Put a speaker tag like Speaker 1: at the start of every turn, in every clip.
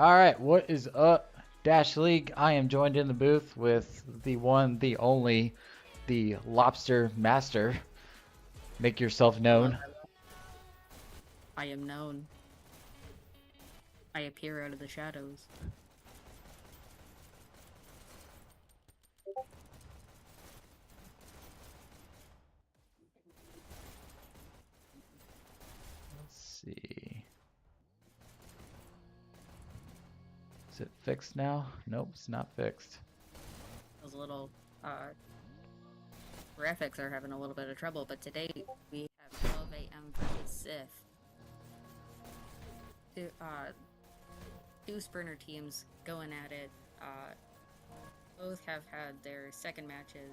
Speaker 1: All right, what is up, Dash League? I am joined in the booth with the one, the only, the Lobster Master. Make yourself
Speaker 2: Hello,
Speaker 1: known.
Speaker 2: hello. I am known. I appear out of the shadows.
Speaker 1: Let's see. Is it fixed now? Nope, it's not fixed.
Speaker 2: Those little graphics are having a little bit of trouble, but today we have 12 a.m. versus Sith. Two Sprinter teams going at it. Both have had their second matches.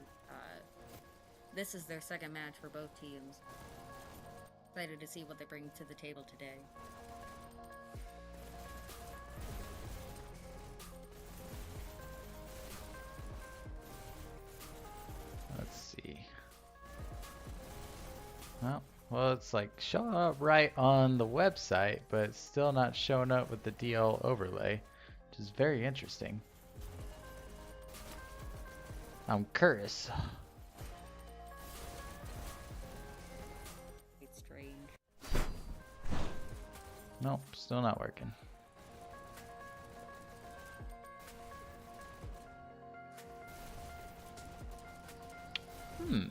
Speaker 2: This is their second match for both teams. Excited to see what they bring to the table today.
Speaker 1: Let's see. Well, it's like showing up right on the website, but it's still not showing up with the DL overlay, which is very interesting. I'm curious.
Speaker 2: It's strange.
Speaker 1: Nope, still not working. Hmm.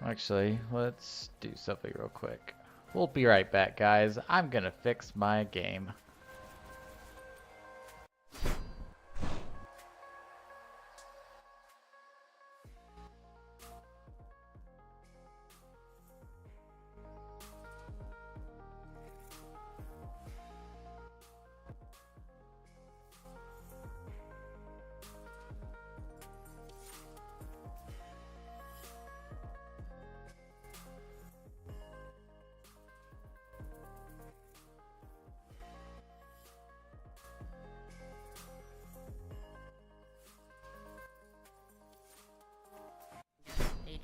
Speaker 1: Actually, let's do something real quick. We'll be right back, guys. I'm gonna fix my game.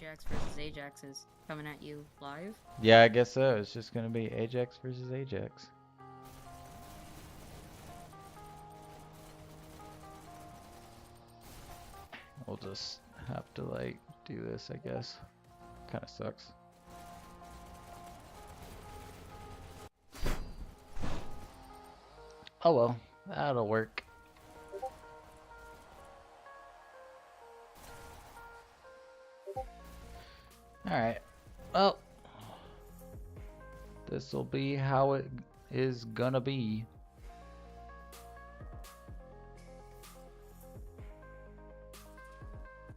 Speaker 2: Ajax versus Ajax is coming at you live.
Speaker 1: Yeah, I guess so. It's just gonna be Ajax versus Ajax. We'll just have to like do this, I guess. Kind of sucks. Oh well, that'll work. Alright, well, this'll be how it is gonna be.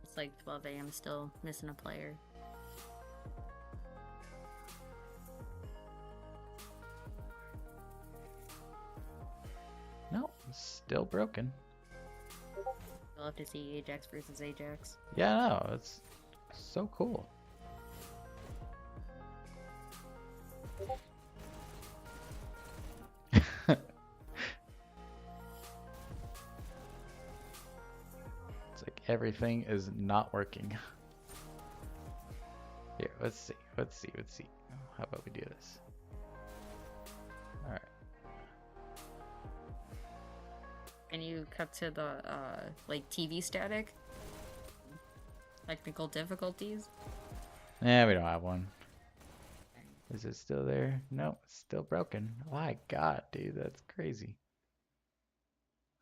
Speaker 2: It's like 12 a.m. still missing a player.
Speaker 1: Nope, it's still broken.
Speaker 2: We'll have to see Ajax versus Ajax.
Speaker 1: Yeah, no, it's so cool. It's like everything is not working. Here, let's see. How about we do this? Alright.
Speaker 2: Can you cut to the like TV static? Technical difficulties?
Speaker 1: Yeah, we don't have one. Is it still there? No, it's still broken. My God, dude, that's crazy.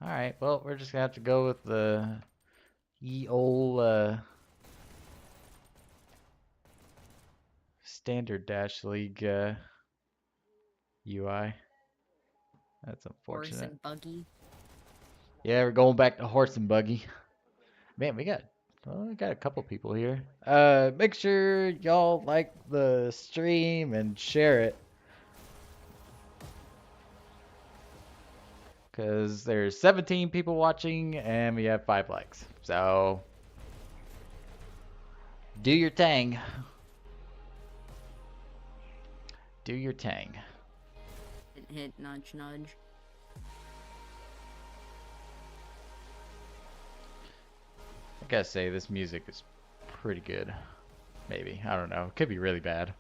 Speaker 1: Alright, well, we're just gonna have to go with the ye ol' standard Dash League UI. That's
Speaker 2: Horse
Speaker 1: unfortunate.
Speaker 2: and buggy?
Speaker 1: Yeah, we're going back to horse and buggy. Man, we got a couple people here. Make sure y'all like the stream and share it. Because there's 17 people watching and we have 5 likes. So, do your tang. Do your tang.
Speaker 2: Hit, hit, nudge, nudge.
Speaker 1: I gotta say, this music is pretty good. Maybe. I don't know. It could be really bad.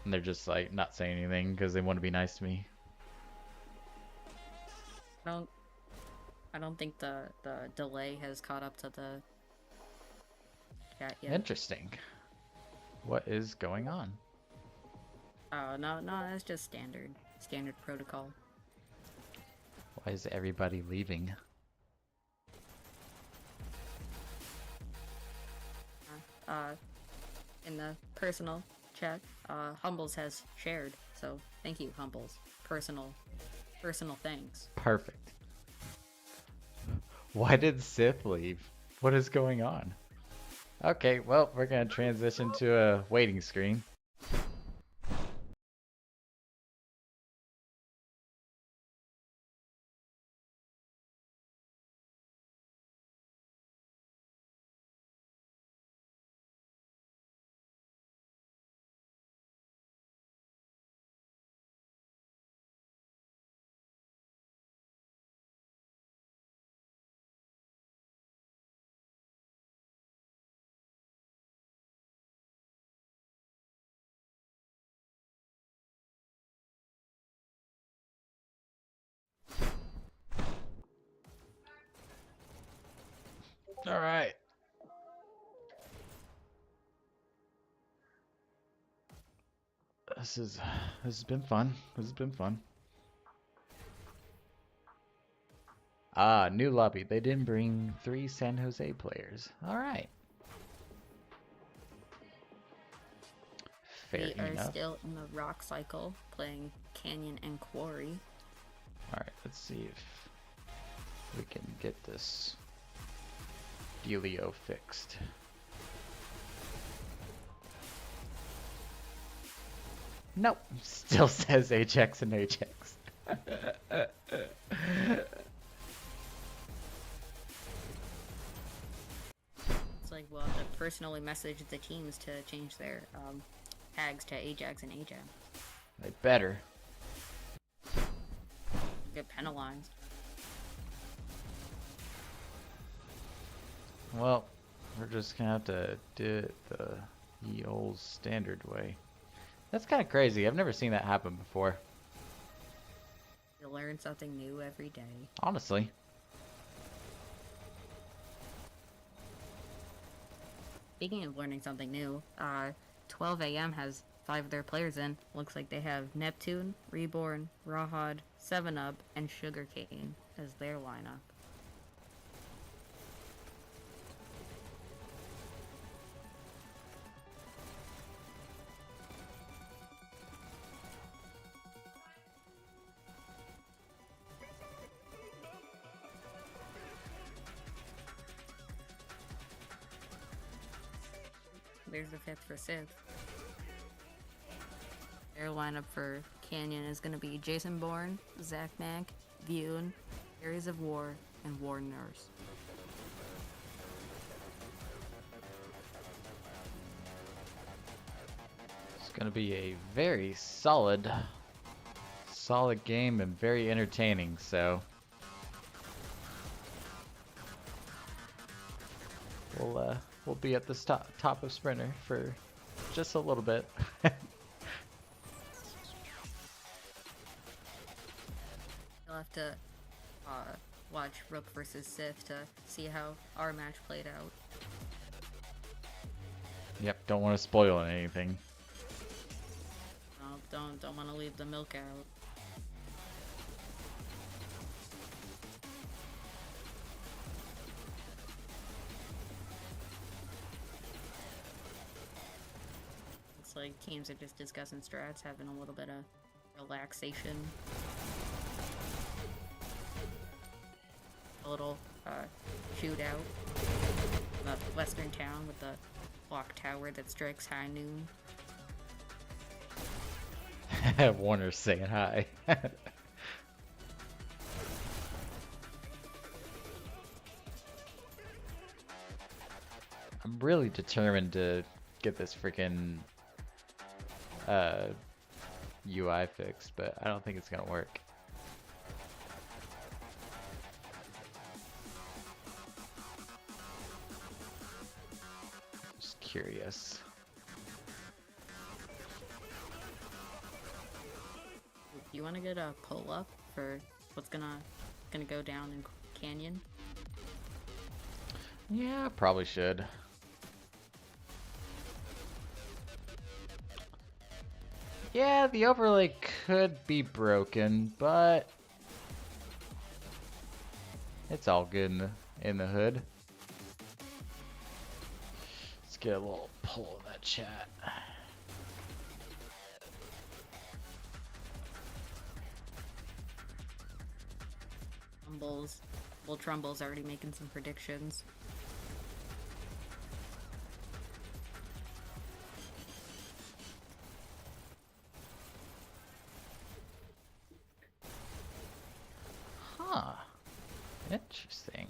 Speaker 1: And they're just like not saying anything because they want to be nice to me.
Speaker 2: I don't think the delay has caught up to the chat yet.
Speaker 1: Interesting. What is going on?
Speaker 2: Oh, no, it's just standard protocol.
Speaker 1: Why is everybody leaving?
Speaker 2: In the personal chat, Humbles has shared, so thank you, Humbles. Personal thanks.
Speaker 1: Perfect. Why did Sith leave? What is going on? Okay, well, we're gonna transition to a waiting screen. All right. This has been fun. This has been fun. Ah, new lobby. They didn't bring 3 San Jose players. All right. Fair
Speaker 2: We are
Speaker 1: enough.
Speaker 2: still in the rock cycle, playing Canyon and Quarry.
Speaker 1: All right, let's see if we can get this dealio fixed. Nope, still says Ajax and Ajax.
Speaker 2: It's like we'll have to personally message the teams to change their tags to Ajax and Ajax.
Speaker 1: They better.
Speaker 2: Get penalized.
Speaker 1: Well, we're just gonna have to do it the ye old standard way. That's kind of crazy. I've never seen that happen before.
Speaker 2: You learn something new every day.
Speaker 1: Honestly.
Speaker 2: Speaking of learning something new, 12 a.m. has 5 of their players in. Looks like they have Neptune, Reborn, Rawhod, 7-Up, and Sugarcane as their lineup. There's the 5th for Sith. Their lineup for Canyon is going to be Jason Bourne, Zach Mack, Vune, Aries of War, and War Nurse.
Speaker 1: It's gonna be a very solid game and very entertaining, so we'll be at the top of Sprinter for just a little bit.
Speaker 2: You'll have to watch Rook versus Sith to see how our match played out.
Speaker 1: Yep, don't want to spoil anything.
Speaker 2: No, don't want to leave the milk out. It's like teams are just discussing strats, having a little bit of relaxation. A little shootout in the western town with the clock tower that strikes high noon.
Speaker 1: Warner's saying hi. I'm really determined to get this freaking UI fixed, but I don't think it's gonna work. curious.
Speaker 2: You want to get a pull up for what's gonna go down in Canyon?
Speaker 1: Yeah, probably should. Yeah, the overlay could be broken, but it's all good in the hood. Let's get a little pull of that chat.
Speaker 2: Trumbull's, well, Trumbull's already making some predictions.
Speaker 1: Huh. Interesting.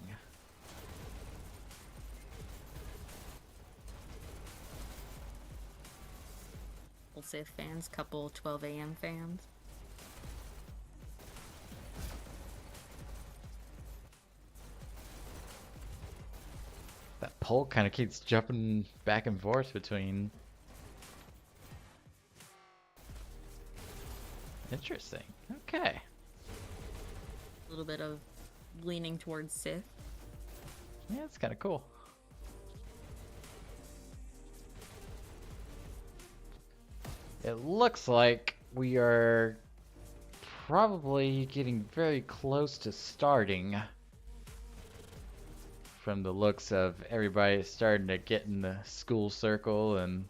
Speaker 2: Couple Sith fans, couple 12 a.m. fans.
Speaker 1: That poll kind of keeps jumping back and forth between. Interesting. Okay.
Speaker 2: A little bit of leaning towards Sith.
Speaker 1: Yeah, it's kind of cool. It looks like we are probably getting very close to starting. From the looks of everybody starting to get in the school circle and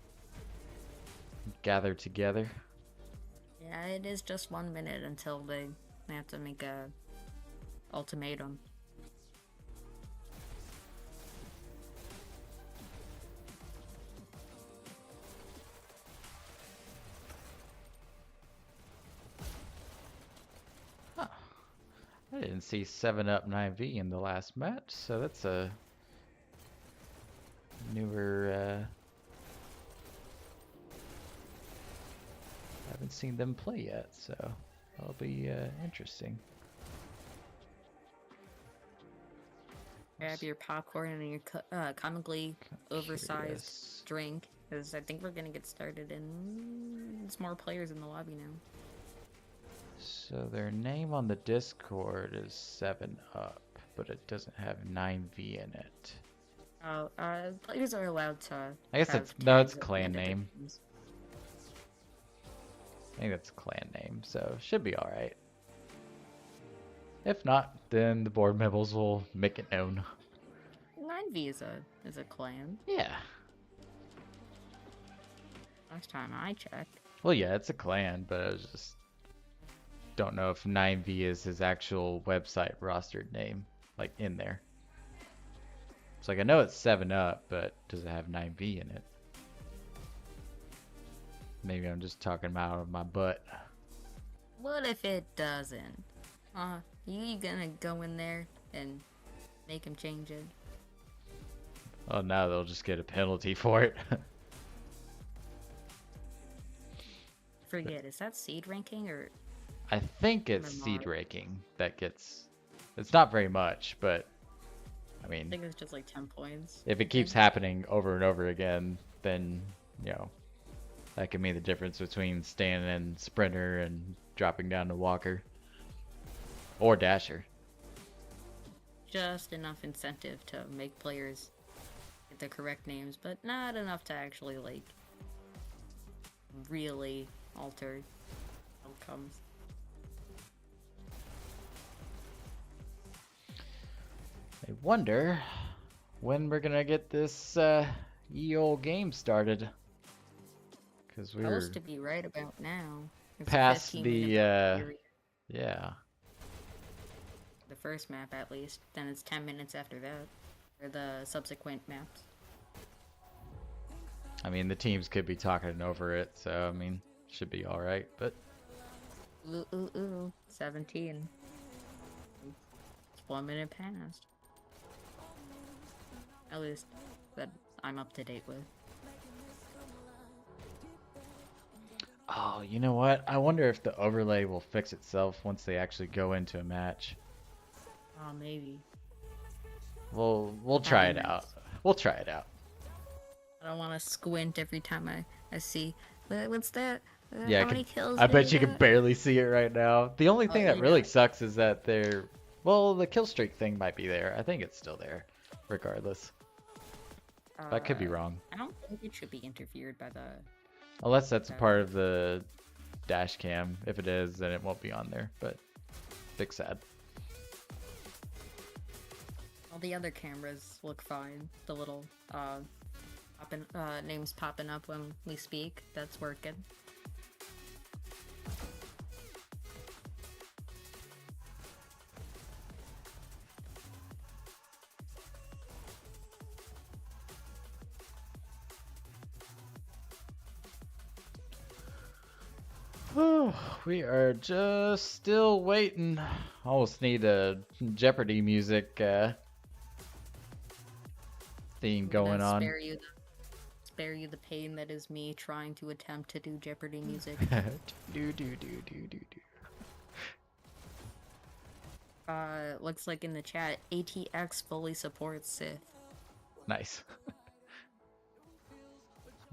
Speaker 1: gather together.
Speaker 2: Yeah, it is just 1 minute until they have to make a ultimatum.
Speaker 1: Huh. I didn't see 7-Up 9V in the last match, so that's a newer. Haven't seen them play yet, so that'll be interesting.
Speaker 2: Grab your popcorn and your comically oversized
Speaker 1: Curious.
Speaker 2: drink, because I think we're gonna get started in. There's more players in the lobby now.
Speaker 1: So their name on the Discord is 7-Up, but it doesn't have 9V in it.
Speaker 2: Oh, players are allowed to.
Speaker 1: I guess
Speaker 2: have
Speaker 1: it's no, it's
Speaker 2: tags at the
Speaker 1: clan
Speaker 2: end of their
Speaker 1: name.
Speaker 2: names.
Speaker 1: I think that's a clan name, so should be all right. If not, then the board members will make it known.
Speaker 2: 9V is a clan.
Speaker 1: Yeah.
Speaker 2: Last time I checked.
Speaker 1: Well, yeah, it's a clan, but I was just don't know if 9V is his actual website rostered name, like in there. It's like I know it's 7-Up, but does it have 9V in it? Maybe I'm just talking out of my butt.
Speaker 2: What if it doesn't? You gonna go in there and make him change it?
Speaker 1: Oh, now they'll just get a penalty for it.
Speaker 2: Forget, is that seed ranking or?
Speaker 1: I think it's
Speaker 2: Remember.
Speaker 1: seed ranking that gets. It's not very much, but I
Speaker 2: I
Speaker 1: mean,
Speaker 2: think it's just like 10 points.
Speaker 1: if it keeps happening over and over again, then that could mean the difference between staying in sprinter and dropping down to walker or dasher.
Speaker 2: Just enough incentive to make players get the correct names, but not enough to actually like really alter outcomes.
Speaker 1: I wonder when we're gonna get this ye old game started. Because we're
Speaker 2: Supposed to be right about now. It's a
Speaker 1: past
Speaker 2: 15-minute
Speaker 1: the
Speaker 2: period.
Speaker 1: yeah.
Speaker 2: The first map at least. Then it's 10 minutes after that. For the subsequent maps.
Speaker 1: I mean, the teams could be talking over it, so I mean, should be all right. But
Speaker 2: Ooh. 17. It's 1 minute past. At least that I'm up to date with.
Speaker 1: oh, you know what? I wonder if the overlay will fix itself once they actually go into a match.
Speaker 2: Oh, maybe.
Speaker 1: We'll try it
Speaker 2: Probably
Speaker 1: out. We'll try it out.
Speaker 2: I don't want to squint every time I see. What's that?
Speaker 1: Yeah,
Speaker 2: How many kills
Speaker 1: I
Speaker 2: did
Speaker 1: bet
Speaker 2: he
Speaker 1: you can
Speaker 2: get?
Speaker 1: barely see it right now. The only thing that really
Speaker 2: Yeah.
Speaker 1: sucks is that well, the kill streak thing might be there. I think it's still there, regardless. But I could be wrong.
Speaker 2: I don't think it should be interfered by the.
Speaker 1: Unless that's a part of the dash cam. If it is, then it won't be on there, but big sad.
Speaker 2: All the other cameras look fine. The little names popping up when we speak. That's working.
Speaker 1: We are just still waiting. Almost need a Jeopardy music theme
Speaker 2: I'm gonna
Speaker 1: going on.
Speaker 2: spare you the pain that is me trying to attempt to do Jeopardy music.
Speaker 1: do.
Speaker 2: Looks like in the chat, ATX fully supports Sith.
Speaker 1: Nice.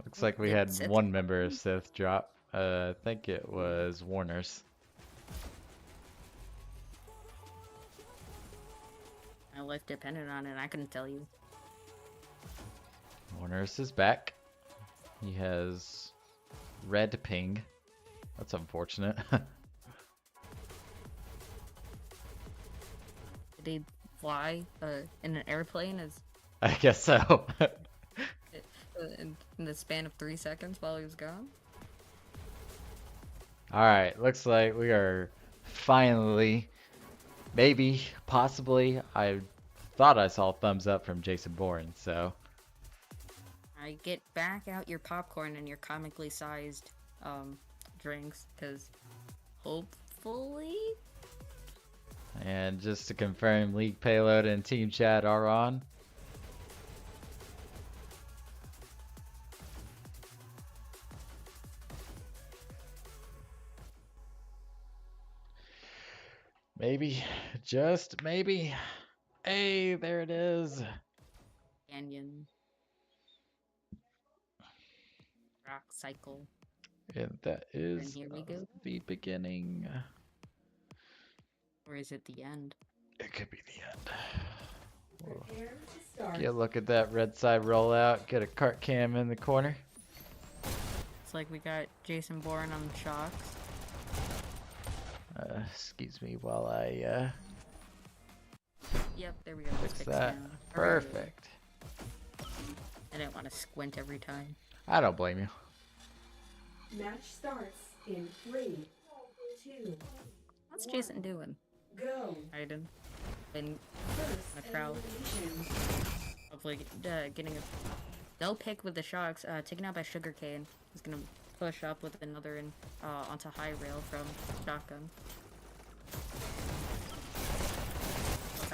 Speaker 1: Looks like we
Speaker 2: Yep,
Speaker 1: had
Speaker 2: Sith.
Speaker 1: one member of Sith drop. I think it was Warner's.
Speaker 2: My life depended on it, I couldn't tell you.
Speaker 1: Warner's is back. He has red ping. That's unfortunate.
Speaker 2: Did he fly in an airplane
Speaker 1: I guess so.
Speaker 2: in the span of 3 seconds while he was gone?
Speaker 1: Alright, looks like we are finally, maybe, possibly, I thought I saw a thumbs up from Jason Bourne, so.
Speaker 2: I get back out your popcorn and your comically sized drinks, because hopefully.
Speaker 1: And just to confirm, League Payload and Team Chat are on. Maybe, just maybe. Hey, there it is.
Speaker 2: Canyon. Rock cycle.
Speaker 1: And that is
Speaker 2: here we go.
Speaker 1: the beginning.
Speaker 2: Or is it the end?
Speaker 1: It could be the end. Get a look at that red side rollout. Get a cart cam in the corner.
Speaker 2: It's like we got Jason Bourne on the shocks.
Speaker 1: Excuse me while I
Speaker 2: Yep, there we go.
Speaker 1: fix
Speaker 2: Fixed
Speaker 1: that.
Speaker 2: now.
Speaker 1: Perfect.
Speaker 2: I didn't want to squint every time.
Speaker 1: I don't blame you.
Speaker 3: Match starts in 3, 2.
Speaker 2: What's Jason doing?
Speaker 3: Go.
Speaker 2: Hiding. In
Speaker 3: First
Speaker 2: the crowd.
Speaker 3: elimination.
Speaker 2: Hopefully getting a no pick with the shocks. Taken out by Sugarcane. He's gonna push up with another onto high rail from shotgun.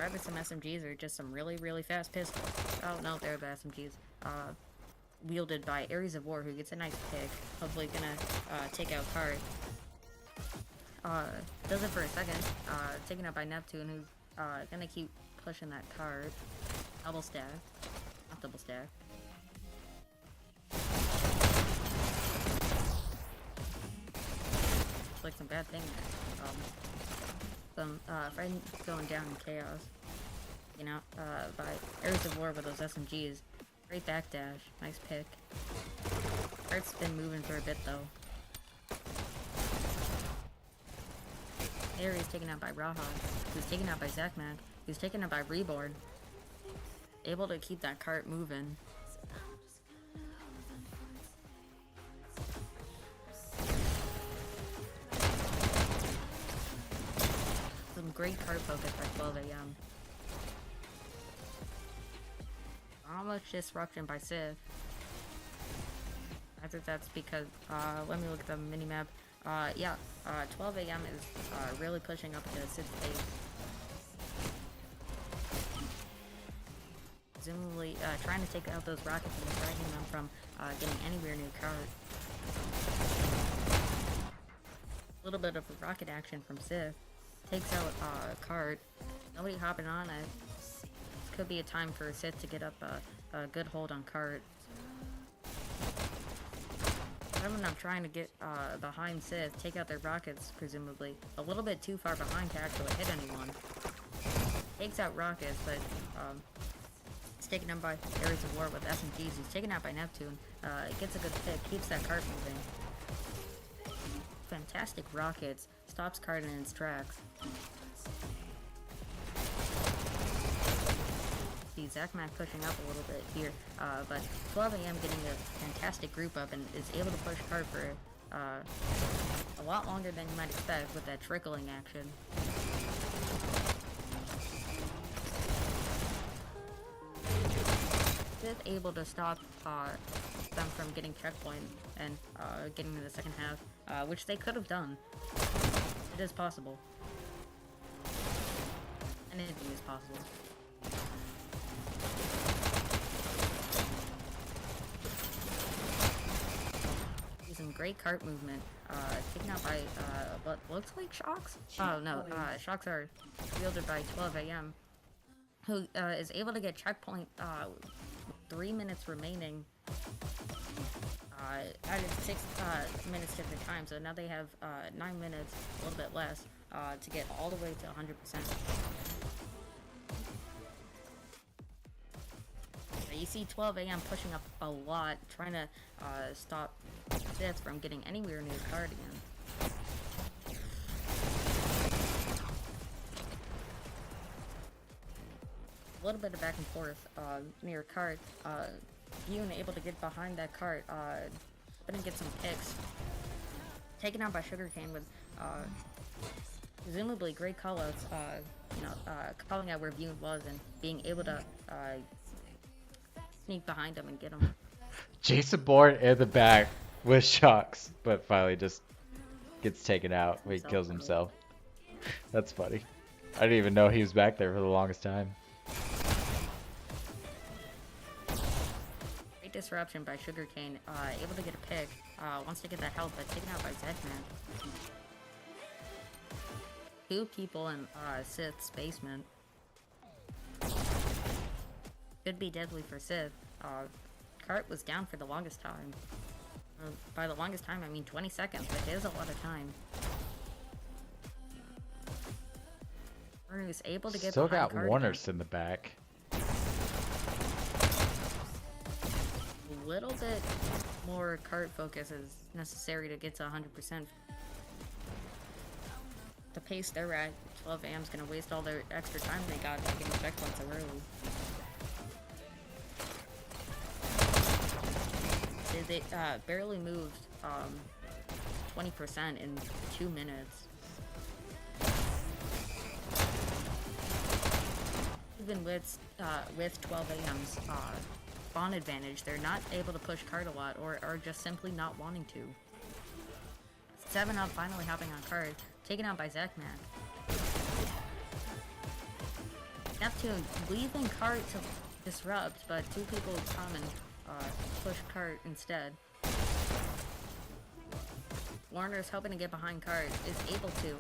Speaker 2: Either some SMGs or just some really, really fast pistols. Oh no, they're the SMGs. Wielded by Ares of War, who gets a nice pick. Hopefully gonna take out Cart. Does it for a second. Taken out by Neptune, who's gonna keep pushing that Cart. Double stack. Not double stack. It's like some bad thing there. Some friend going down in chaos. You know, by Ares of War with those SMGs. Great backdash. Nice pick. Cart's been moving for a bit though. Ares taken out by Raha. Who's taken out by Zakmak. Who's taken out by Reborn. Able to keep that cart moving. Some great cart focus by 12 AM. Not much disruption by Sith. I think that's because, let me look at the minimap. Yeah, 12 AM is really pushing up into Sith's base. Presumably trying to take out those rockets and preventing them from getting anywhere near Cart. A little bit of rocket action from Sith. Takes out Cart. Nobody hopping on it. This could be a time for Sith to get up a good hold on Cart. Seven up trying to get behind Sith, take out their rockets, presumably. A little bit too far behind to actually hit anyone. Takes out rockets, but it's taken out by Ares of War with SMGs. He's taken out by Neptune. Gets a good pick, keeps that cart moving. Fantastic rockets, stops cart in its tracks. See Zachmac pushing up a little bit here, but 12 AM getting a fantastic group up and is able to push cart for a lot longer than you might expect with that trickling action. Sith able to stop them from getting checkpoint and getting to the second half, which they could have done. It is possible. Anything is possible. Some great cart movement, taken out by what looks like Shocks? Oh no, Shocks are wielded by 12 AM, who is able to get checkpoint 3 minutes remaining. Added 6 minutes to their time, so now they have 9 minutes, a little bit less, to get all the way to 100%. You see 12 AM pushing up a lot, trying to stop Sith from getting anywhere near cart again. A little bit of back and forth near cart. Yoon able to get behind that cart, gonna get some picks. Taken out by Sugarcane with presumably great callouts, calling out where Yoon was and being able to sneak behind him and get him.
Speaker 1: Jason Bourne in the back with Shocks, but finally just gets taken out when he kills himself. That's funny. I didn't even know he was back there for the longest time.
Speaker 2: Great disruption by Sugarcane, able to get a pick, wants to get that health, but taken out by Zekman. 2 people in Sith's basement. Could be deadly for Sith. Cart was down for the longest time. By the longest time, I mean 20 seconds, but it is a lot of time. Warner is able to get
Speaker 1: Still
Speaker 2: behind
Speaker 1: got
Speaker 2: Cart
Speaker 1: Warners in the back.
Speaker 2: A little bit more cart focus is necessary to get to 100%. The pace they're at, 12 AM's gonna waste all their extra time they got getting checkpoints so early. They barely moved 20% in 2 minutes. Even with 12 AM's spawn advantage, they're not able to push cart a lot, or are just simply not wanting to. 7 up finally hopping on cart, taken out by Zekman. Neptune leaving cart to disrupt, but 2 people come and push cart instead. Warner's hoping to get behind cart, is able to,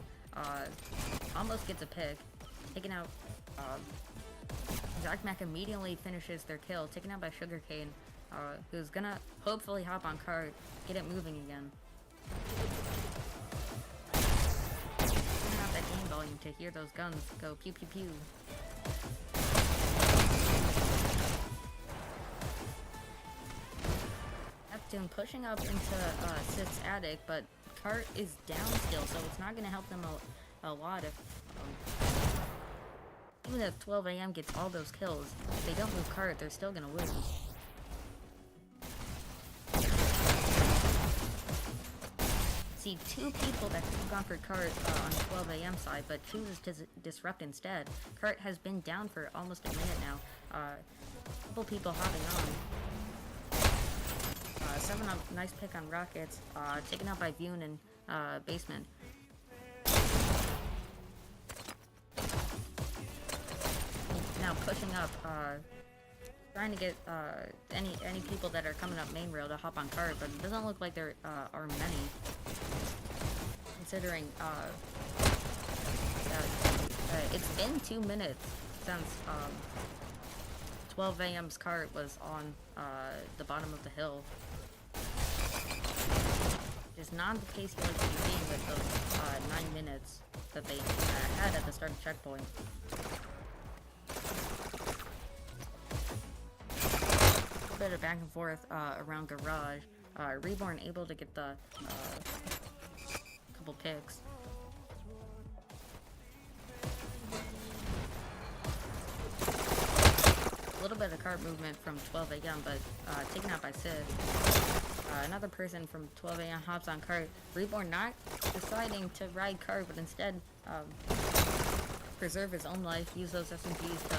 Speaker 2: almost gets a pick, taken out. Zakmak immediately finishes their kill, taken out by Sugarcane, who's gonna hopefully hop on cart, get it moving again. Turning out that game volume to hear those guns go pew pew pew. Neptune pushing up into Sith's attic, but cart is down still, so it's not gonna help them a lot if even if 12 AM gets all those kills, if they don't move cart, they're still gonna lose. See 2 people that could have gone for cart on 12 AM side, but chooses to disrupt instead. Cart has been down for almost a minute now. A couple people hopping on. 7 up, nice pick on rockets. Taken out by Vune in basement. Now pushing up, trying to get any people that are coming up main rail to hop on cart, but it doesn't look like there are many. Considering it's been 2 minutes since 12 AM's cart was on the bottom of the hill. is not the pace you like to be seeing with those 9 minutes that they had at the start of checkpoint. A bit of back and forth around garage. Reborn able to get the couple picks. A little bit of cart movement from 12 a.m., but taken out by Sid. Another person from 12 a.m. hops on cart. Reborn not deciding to ride cart, but instead preserve his own life, use those SMGs to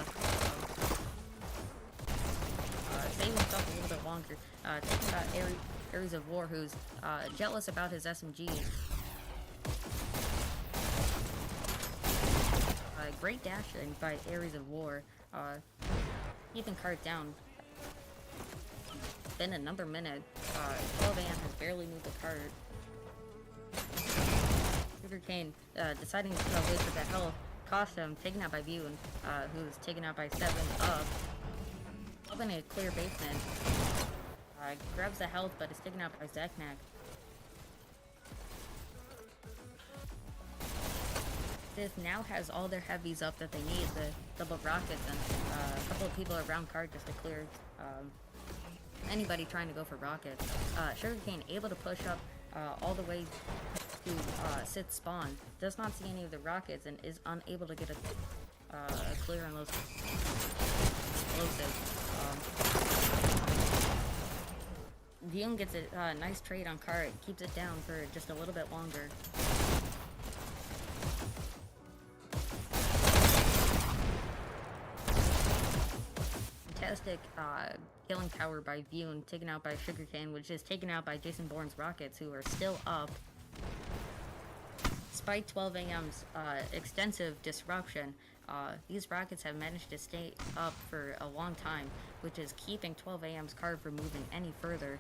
Speaker 2: save himself a little bit longer. Taking out Ares of War, who's jealous about his SMGs. Great dashing by Ares of War. Keeping cart down. Been another minute. 12 a.m. has barely moved the cart. Sugarcane deciding to wait for the health. Cost him, taken out by Bune, who's taken out by 7 up. Open a clear basement. Grabs the health, but is taken out by Zeknak. This now has all their heavies up that they need, the double rockets and a couple of people around cart just to clear anybody trying to go for rockets. Sugarcane able to push up all the way to Sid's spawn. Does not see any of the rockets and is unable to get a clear on those explosives. Vion gets a nice trade on cart, keeps it down for just a little bit longer. Fantastic killing power by Bune, taken out by Sugarcane, which is taken out by Jason Bourne's rockets, who are still up. Despite 12 a.m.'s extensive disruption, these rockets have managed to stay up for a long time, which is keeping 12 a.m.'s card from moving any further.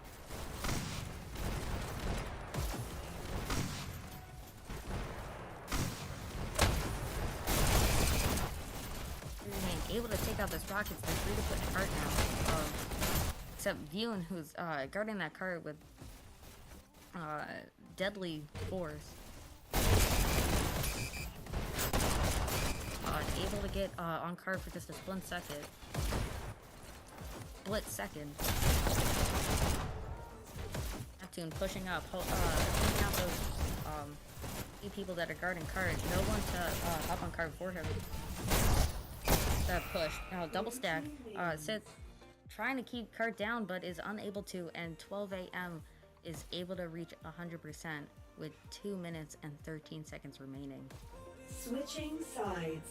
Speaker 2: Able to take out this rockets, they're free to push cart now. Except Vion, who's guarding that cart with deadly force. Able to get on cart for just a split second. Neptune pushing up, taking out those few people that are guarding cart. No one to hop on cart for him. Push. Double stack. Sith trying to keep cart down, but is unable to, and 12 a.m. is able to reach 100% with 2 minutes and 13 seconds remaining.
Speaker 3: Switching sides.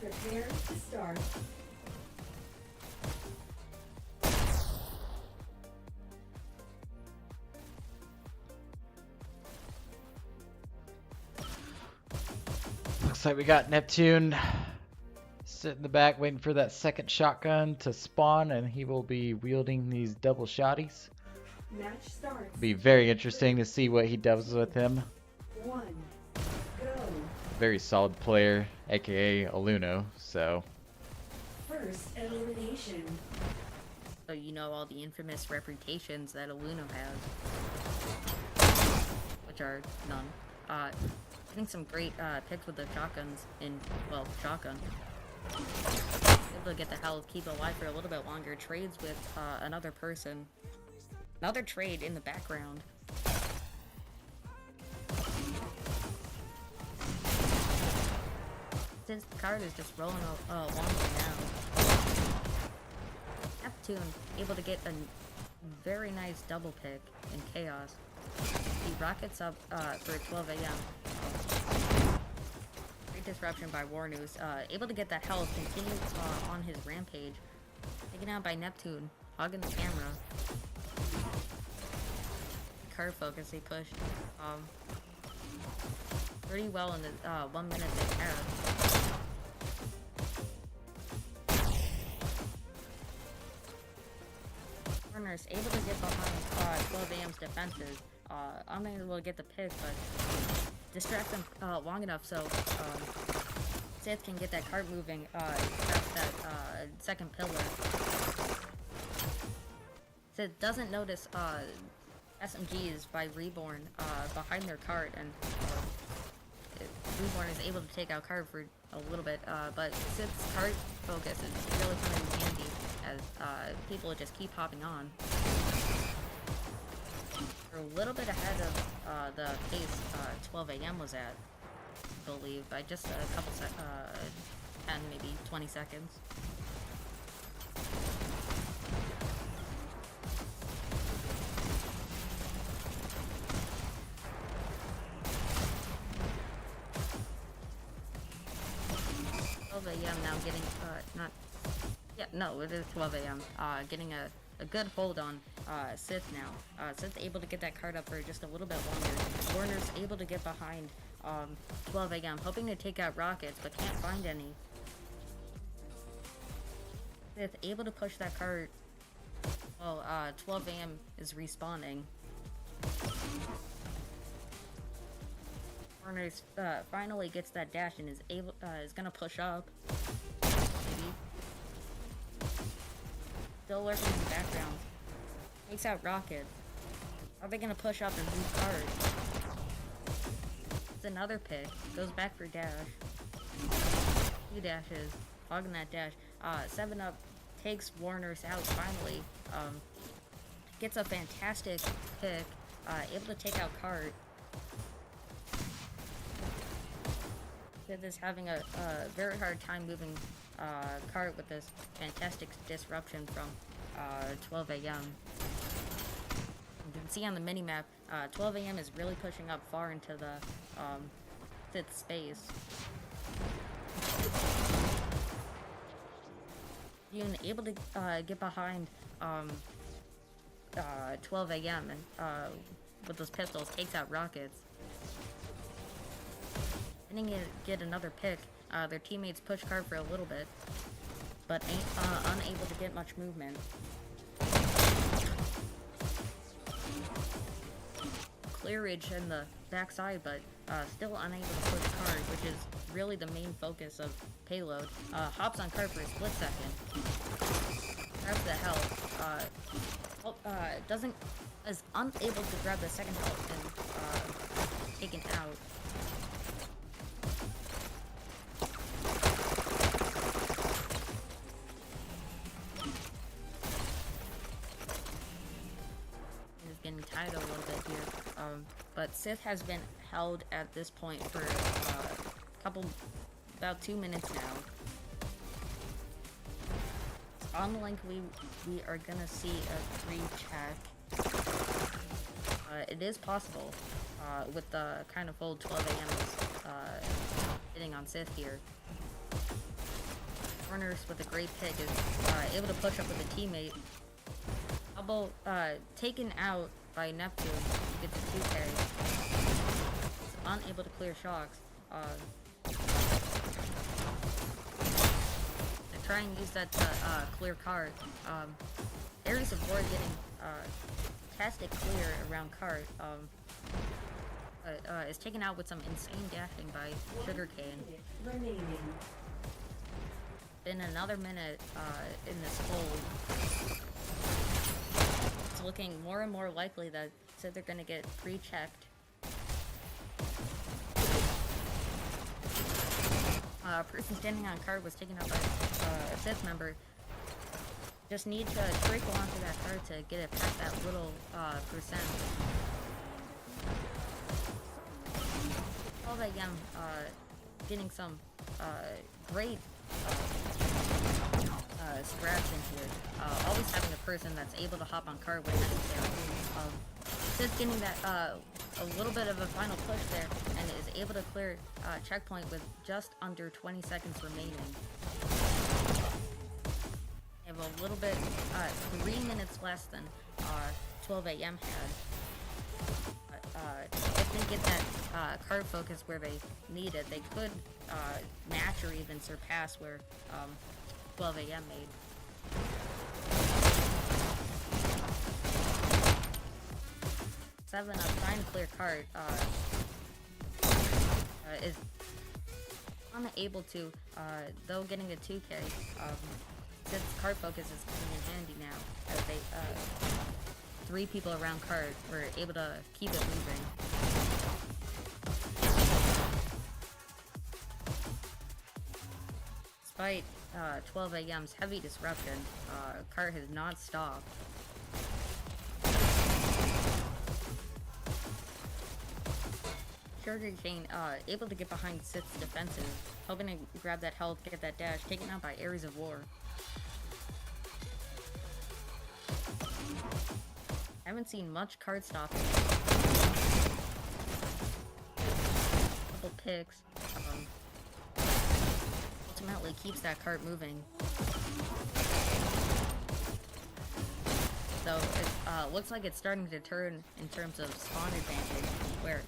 Speaker 3: Prepare to start.
Speaker 1: Looks like we got Neptune sitting in the back waiting for that second shotgun to spawn, and he will be wielding these double shotties.
Speaker 3: Match starts.
Speaker 1: Be very interesting to see what he does with him.
Speaker 3: 1. Go.
Speaker 1: Very solid player, aka Aluno, so.
Speaker 3: First elimination.
Speaker 2: So you know all the infamous reputations that Aluno has. Which are none. Getting some great picks with the shotguns shotgun. Able to get the health, keep it alive for a little bit longer. Trades with another person. Another trade in the background. This card is just rolling along now. Neptune able to get a very nice double pick in Chaos. He rockets up for 12 a.m. Great disruption by War News. Able to get that health, continue on his rampage. Taken out by Neptune, hogging the camera. Card focus he pushed pretty well in the 1 minute they have. Runners able to get behind 12 a.m.'s defenses. Unable to get the pick, but distract them long enough so Sith can get that cart moving past that second pillar. Sid doesn't notice SMGs by Reborn behind their cart, and Reborn is able to take out cart for a little bit, but Sid's cart focus is really coming in handy as people just keep hopping on. We're a little bit ahead of the pace 12 a.m. was at, I believe, by just a couple 10, maybe 20 seconds. Now getting it is 12 a.m. Getting a good hold on Sith now. Sith's able to get that card up for just a little bit longer. Warner's able to get behind 12 a.m. hoping to take out rockets but can't find any. Sith able to push that cart. Well, 12 a.m. is respawning. Warner's finally gets that dash and is gonna push up. Maybe. Still lurking in the background. Takes out rocket. Are they gonna push up and move hard? It's another pick. Goes back for dash. 2 dashes. Hogging that dash. 7-Up takes Warner's out finally. Gets a fantastic pick. Able to take out cart. Sith is having a very hard time moving cart with this fantastic disruption from 12 a.m. You can see on the minimap, 12 a.m. is really pushing up far into the Sith space. Being able to get behind 12 a.m. and with those pistols takes out rockets. Didn't get another pick. Their teammates push cart for a little bit, but unable to get much movement. Clearage in the backside, but still unable to push cart, which is really the main focus of payload. Hops on cart for a split second. Grabs the health. Is unable to grab the second health and taken out. Getting tired a little bit here, but Sith has been held at this point for about 2 minutes now. On the link, we are gonna see a 3 check. It is possible with the kind of full 12 a.m. hitting on Sith here. Warner's with a great pick is able to push up with a teammate. Hubble taken out by Neptune, gets a 2K. He's unable to clear shocks. They try and use that to clear cart. Ares of War getting fantastic clear around cart. Is taken out with some insane dashing by Sugarcane.
Speaker 3: Remaining.
Speaker 2: In another minute in this hold. It's looking more and more likely that they're going to get pre-checked. Person standing on card was taken out by a Sith member. Just need to trickle onto that card to get it past that little percent. 12 a.m. Getting some great scraps into it. Always having a person that's able to hop on cart when necessary. Just getting that a little bit of a final push there, and is able to clear checkpoint with just under 20 seconds remaining. They have a little bit, 3 minutes less than 12 a.m. had. If they get that cart focus where they need it, they could match or even surpass where 12 a.m. made. Seven up trying to clear cart is unable to, though getting a 2K. Sith's cart focus is coming in handy now, as they 3 people around cart were able to keep it moving. Despite 12 AM's heavy disruption, cart has not stopped. Sugarcane able to get behind Sith's defenses, hoping to grab that health, get that dash, taken out by Aries of War. Haven't seen much card stopping. Couple picks. Ultimately keeps that cart moving. So it looks like it's starting to turn in terms of spawn advantage, where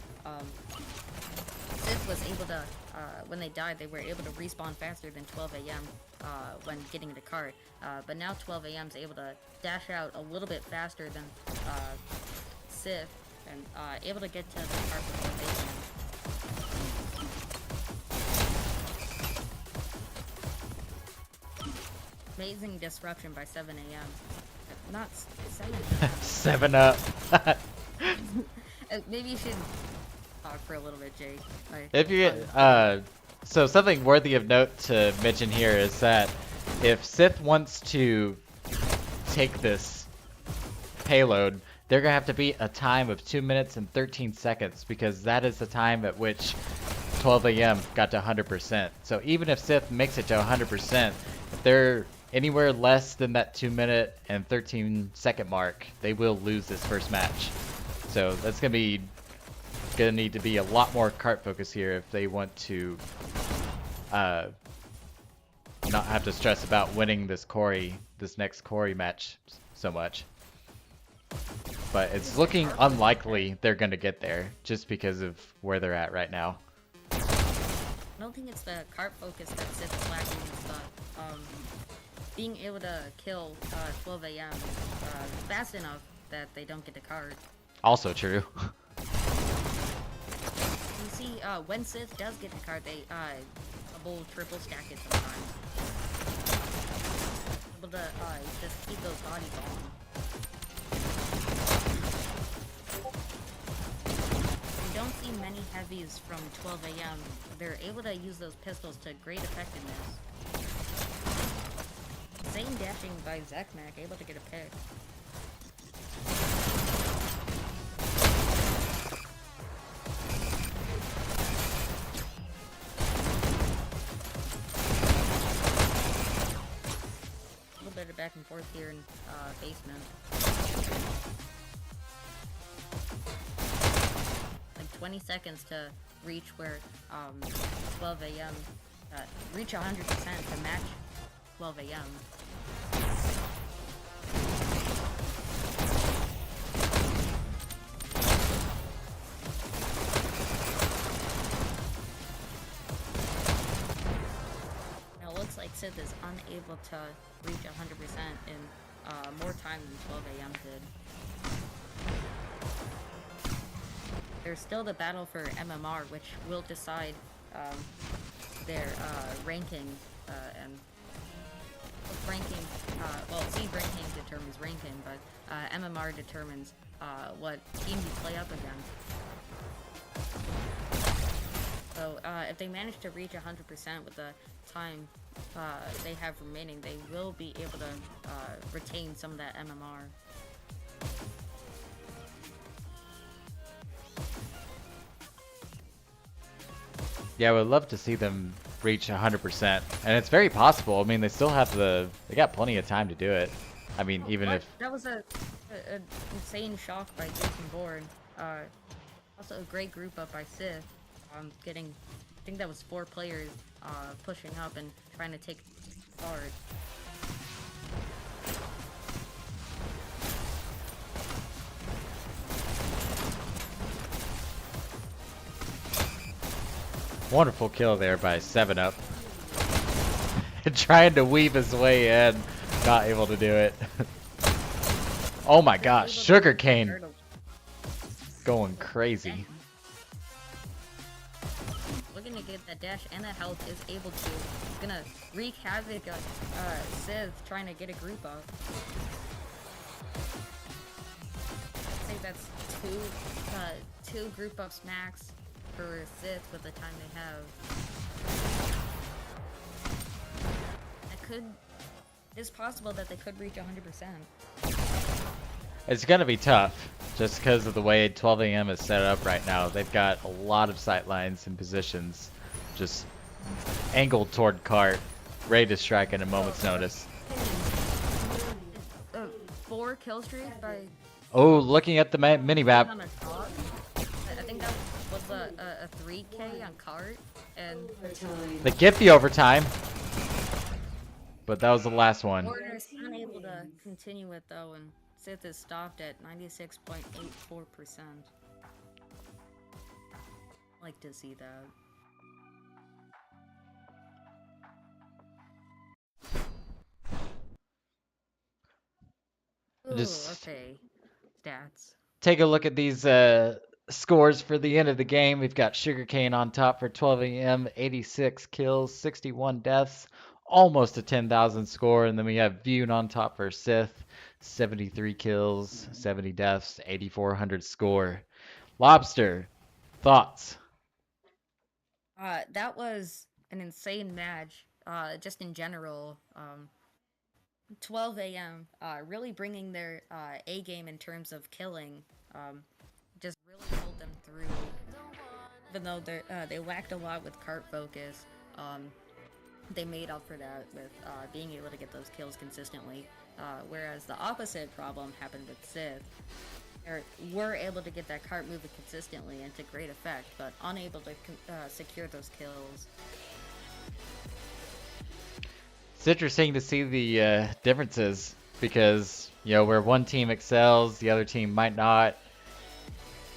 Speaker 2: Sith was able to, when they died, they were able to respawn faster than 12 AM when getting the cart. But now 12 AM's able to dash out a little bit faster than Sith, and able to get to the cart before they can. Amazing disruption by 7 AM. Not 7 AM.
Speaker 1: 7 up.
Speaker 2: Maybe you should talk for a little bit, Jake. Like,
Speaker 1: If you so something worthy of note to mention here is that if Sith wants to take this payload, they're gonna have to beat a time of 2 minutes and 13 seconds, because that is the time at which 12 AM got to 100%. So even if Sith makes it to 100%, if they're anywhere less than that 2 minute and 13 second mark, they will lose this first match. So that's gonna need to be a lot more cart focus here if they want to not have to stress about winning this next Corey match so much. But it's looking unlikely they're gonna get there just because of where they're at right now.
Speaker 2: I don't think it's the cart focus that Sith is lacking, it's the being able to kill 12 AM fast enough that they don't get the cart.
Speaker 1: Also true.
Speaker 2: You see, when Sith does get the card, they double, triple stack it sometimes. Able to just keep those bodies on. We don't see many heavies from 12 AM. They're able to use those pistols to great effectiveness. Zane dashing by Zekmak, able to get a pick. Back and forth here in basement. Like 20 seconds to reach where 12 AM reach 100% to match 12 AM. Now it looks like Sith is unable to reach 100% in more time than 12 AM did. There's still the battle for MMR, which will decide their ranking and ranking. Well, seed ranking determines ranking, but MMR determines what team you play up against. So if they manage to reach 100% with the time they have remaining, they will be able to retain some of that MMR.
Speaker 1: Yeah, I would love to see them reach 100%, and it's very possible. I mean, they still have they got plenty of time to do it. I mean, even if
Speaker 2: that was a insane shock by Jason Bourne. Also a great group up by Sith. I think that was 4 players pushing up and trying to take guard.
Speaker 1: Wonderful kill there by 7up. Trying to weave his way in, not able to do it. Oh my gosh, Sugarcane going crazy.
Speaker 2: looking to get that dash and that health, is able to. He's gonna wreak havoc on Sith trying to get a group up. I think that's two group ups max for Sith with the time they have. It's possible that they could reach 100%.
Speaker 1: It's gonna be tough, just because of the way 12 a.m. is set up right now. They've got a lot of sight lines and positions, just angled toward cart, ready to strike at a moment's notice.
Speaker 2: 4 kill streak by
Speaker 1: Oh, looking at the mini map.
Speaker 2: on a cart. I think that was a 3K on cart, and
Speaker 3: Overtime.
Speaker 1: They get the overtime, but that was the last one.
Speaker 2: Warner's unable to continue it though, and Sith is stopped at 96.84%. Like to see that. Ooh,
Speaker 1: Just-
Speaker 2: okay. Stats.
Speaker 1: Take a look at these scores for the end of the game. We've got Sugarcane on top for 12 a.m., 86 kills, 61 deaths, almost a 10,000 score. And then we have Vune on top for Sith, 73 kills, 70 deaths, 8,400 score. Lobster, thoughts?
Speaker 2: That was an insane match. Just in general, 12 a.m. Really bringing their A game in terms of killing. Just really pulled them through. Even though they lacked a lot with cart focus, they made up for that with being able to get those kills consistently. Whereas the opposite problem happened with Sith. They were able to get that cart moving consistently and to great effect, but unable to secure those kills.
Speaker 1: It's interesting to see the differences because, you know, where one team excels, the other team might not.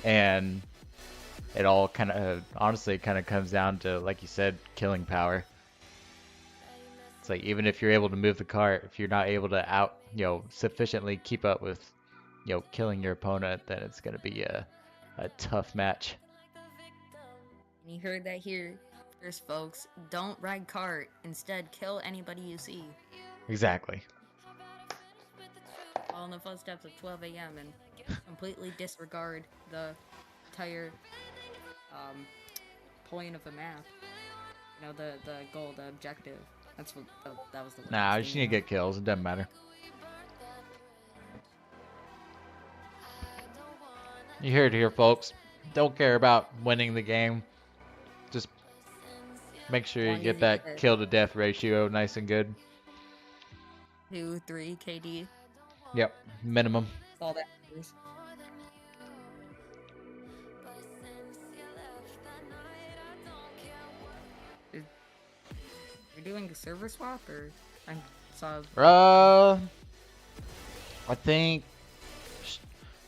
Speaker 1: And it all kind of, honestly, kind of comes down to, like you said, killing power. It's like, even if you're able to move the cart, if you're not able to sufficiently keep up with, killing your opponent, then it's going to be a tough match.
Speaker 2: And you heard that here first, folks. Don't ride cart. Instead, kill anybody you see.
Speaker 1: Exactly.
Speaker 2: All in the footsteps of 12 a.m. and completely disregard the entire point of the map. You know, the goal, the objective. That's what that was the.
Speaker 1: Nah, I just need to get kills. It doesn't matter. You heard it here, folks. Don't care about winning the game. Just make sure you
Speaker 2: Long as
Speaker 1: get
Speaker 2: you
Speaker 1: that
Speaker 2: get it.
Speaker 1: kill to death ratio nice and good.
Speaker 2: 2, 3 KD.
Speaker 1: Yep, minimum.
Speaker 2: All that matters. You're doing a server swap, or I saw.
Speaker 1: I think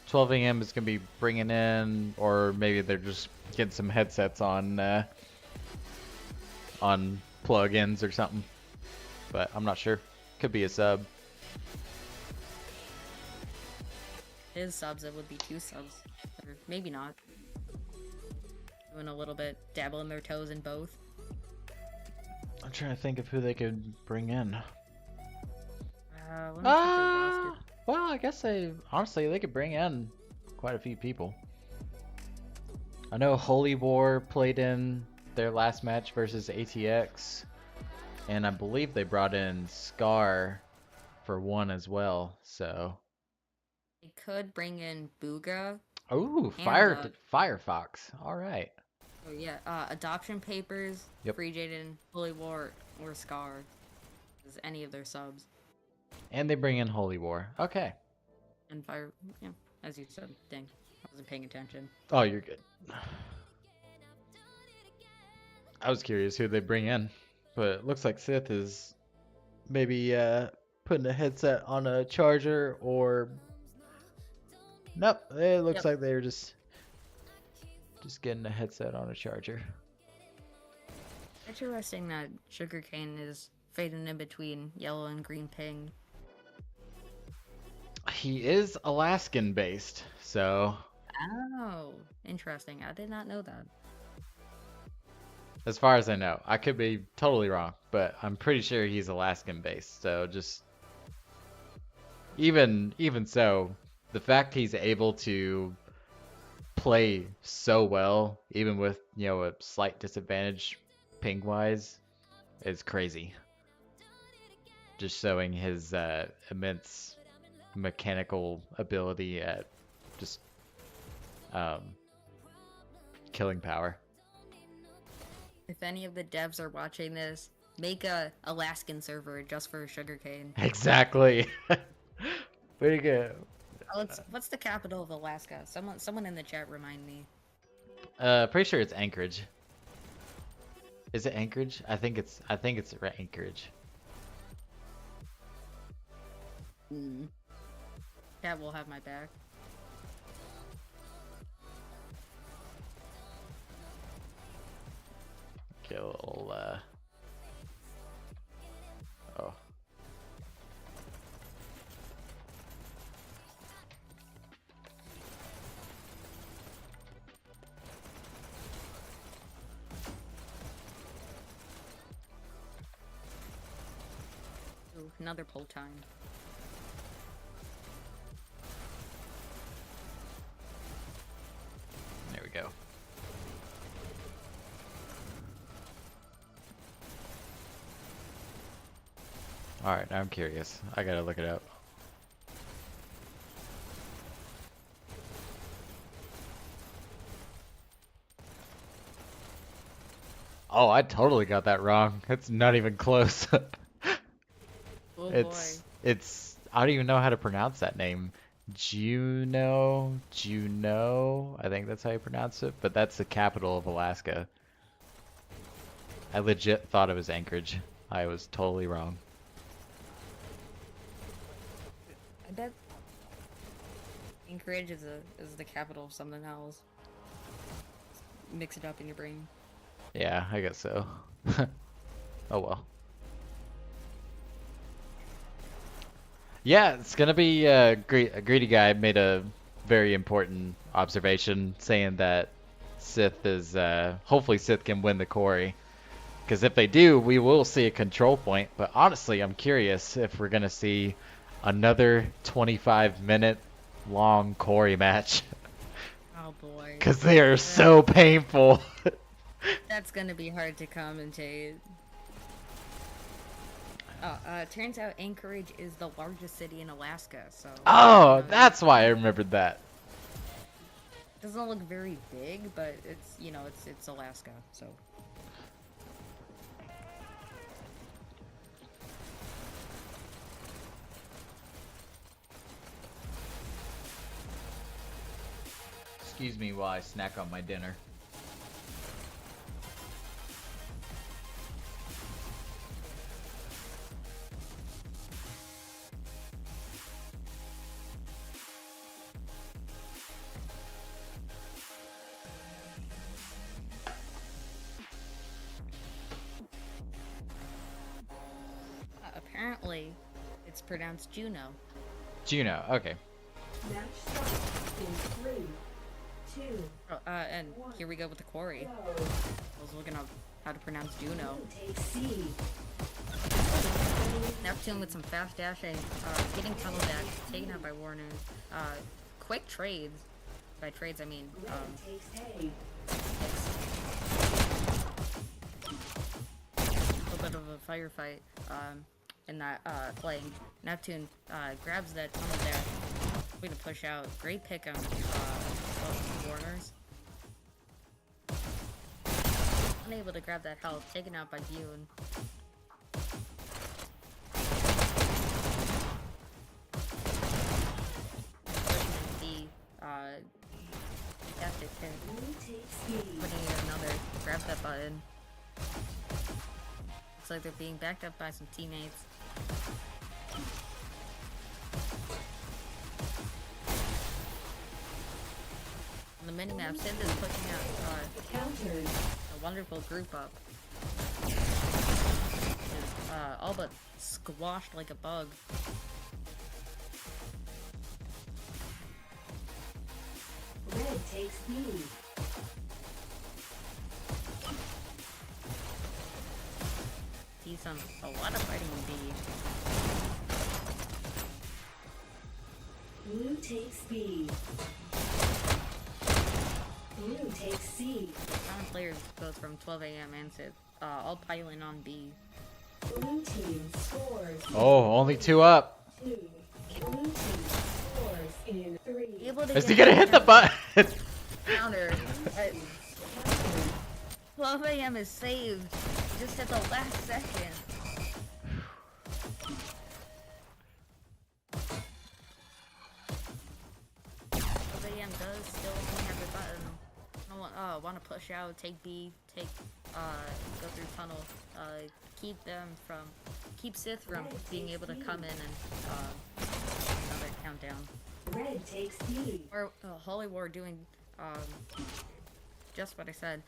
Speaker 1: 12 a.m. is gonna be bringing in, or maybe they're just getting some headsets on plug-ins or something. But I'm not sure. Could be a sub.
Speaker 2: His subs, it would be 2 subs. Or maybe not. Doing a little bit, dabbling their toes in both.
Speaker 1: I'm trying to think of who they could bring in.
Speaker 2: Let me check their roster.
Speaker 1: Well, I guess they could bring in quite a few people. I know Holy War played in their last match versus ATX, and I believe they brought in Scar for one as well. So,
Speaker 2: They could bring in Booga.
Speaker 1: ooh,
Speaker 2: And,
Speaker 1: Firefox. All right.
Speaker 2: Oh yeah, Adoption Papers,
Speaker 1: Yep.
Speaker 2: Free Jaden, Holy War, or Scar. Is any of their subs.
Speaker 1: And they bring in Holy War. Okay.
Speaker 2: And Fire, yeah, as you said, dang, I wasn't paying attention.
Speaker 1: Oh, you're good. I was curious who they bring in, but it looks like Sith is maybe putting a headset on a charger, or nope. It looks
Speaker 2: Yep.
Speaker 1: like they're just getting a headset on a charger.
Speaker 2: Interesting that Sugarcane is fading in between yellow and green ping.
Speaker 1: He is Alaskan based, so
Speaker 2: Oh, interesting. I did not know that.
Speaker 1: As far as I know. I could be totally wrong, but I'm pretty sure he's Alaskan based. So just even so, the fact he's able to play so well, even with, you know, a slight disadvantage ping wise, is crazy. Just showing his immense mechanical ability at just um, killing power.
Speaker 2: If any of the devs are watching this, make a Alaskan server just for sugarcane.
Speaker 1: Exactly. Way to go.
Speaker 2: What's the capital of Alaska? Someone in the chat remind me.
Speaker 1: Pretty sure it's Anchorage. Is it Anchorage? I think it's Anchorage.
Speaker 2: Chat will have my back.
Speaker 1: Get a little oh.
Speaker 2: Ooh, another pull time.
Speaker 1: There we go. Alright, now I'm curious. I gotta look it up. Oh, I totally got that wrong. It's not even close.
Speaker 2: Oh
Speaker 1: It's I don't even know how to pronounce that name. Juneau, I think that's how you pronounce it, but that's the capital of Alaska. I legit thought it was Anchorage. I was totally wrong.
Speaker 2: I bet Anchorage is the capital of something else. Mix it up in your brain.
Speaker 1: Yeah, I guess so. Oh well. Yeah, it's gonna be a greedy guy made a very important observation saying that Sith is hopefully Sith can win the Quarry. Because if they do, we will see a control point. But honestly, I'm curious if we're gonna see another 25-minute long Quarry match.
Speaker 2: Oh boy.
Speaker 1: Because they are so painful.
Speaker 2: That's gonna be hard to commentate. Oh, turns out Anchorage is the largest city in Alaska, so...
Speaker 1: Oh, that's why I remembered that.
Speaker 2: Doesn't look very big, but it's, you know, it's Alaska, so...
Speaker 1: Excuse me while I snack on my dinner.
Speaker 2: Apparently, it's pronounced Juno.
Speaker 1: Juno, okay.
Speaker 3: Match starts in 3, 2,
Speaker 2: Oh, and here we go with the Quarry.
Speaker 3: go.
Speaker 2: I was looking up how to pronounce Juno.
Speaker 3: Take C.
Speaker 2: Neptune with some fast dashing, getting tunnel back, taken out by Warner. Quick trades. By trades, I mean,
Speaker 3: Red takes A.
Speaker 2: a little bit of a firefight, in that, play. Neptune, grabs that tunnel dash. Way to push out. Great pick on, both Warners. Unable to grab that health, taken out by Yoon. Fantastic hit.
Speaker 3: Blue takes B.
Speaker 2: Putting in another. Grab that button. Looks like they're being backed up by some teammates. On the minimap, Sid is pushing out
Speaker 3: Countered.
Speaker 2: a wonderful group up. Is all but squashed like a bug.
Speaker 3: Red takes B.
Speaker 2: a lot of fighting in B.
Speaker 3: Blue takes B. Blue takes C.
Speaker 2: Common players both from 12 a.m. and Sith, all piling on B.
Speaker 3: Blue team scores
Speaker 1: Oh, only 2 up.
Speaker 3: 2. Blue team scores in 3.
Speaker 2: Able to
Speaker 1: Is
Speaker 2: get
Speaker 1: he gonna
Speaker 2: that
Speaker 1: hit the button?
Speaker 2: counter. 12 a.m. is saved just at the last second. AM does still only have the button. I want to push out, take B, go through tunnel, keep Sith from being able to come in and another countdown.
Speaker 3: Red takes B.
Speaker 2: Or Holy War doing just what I said,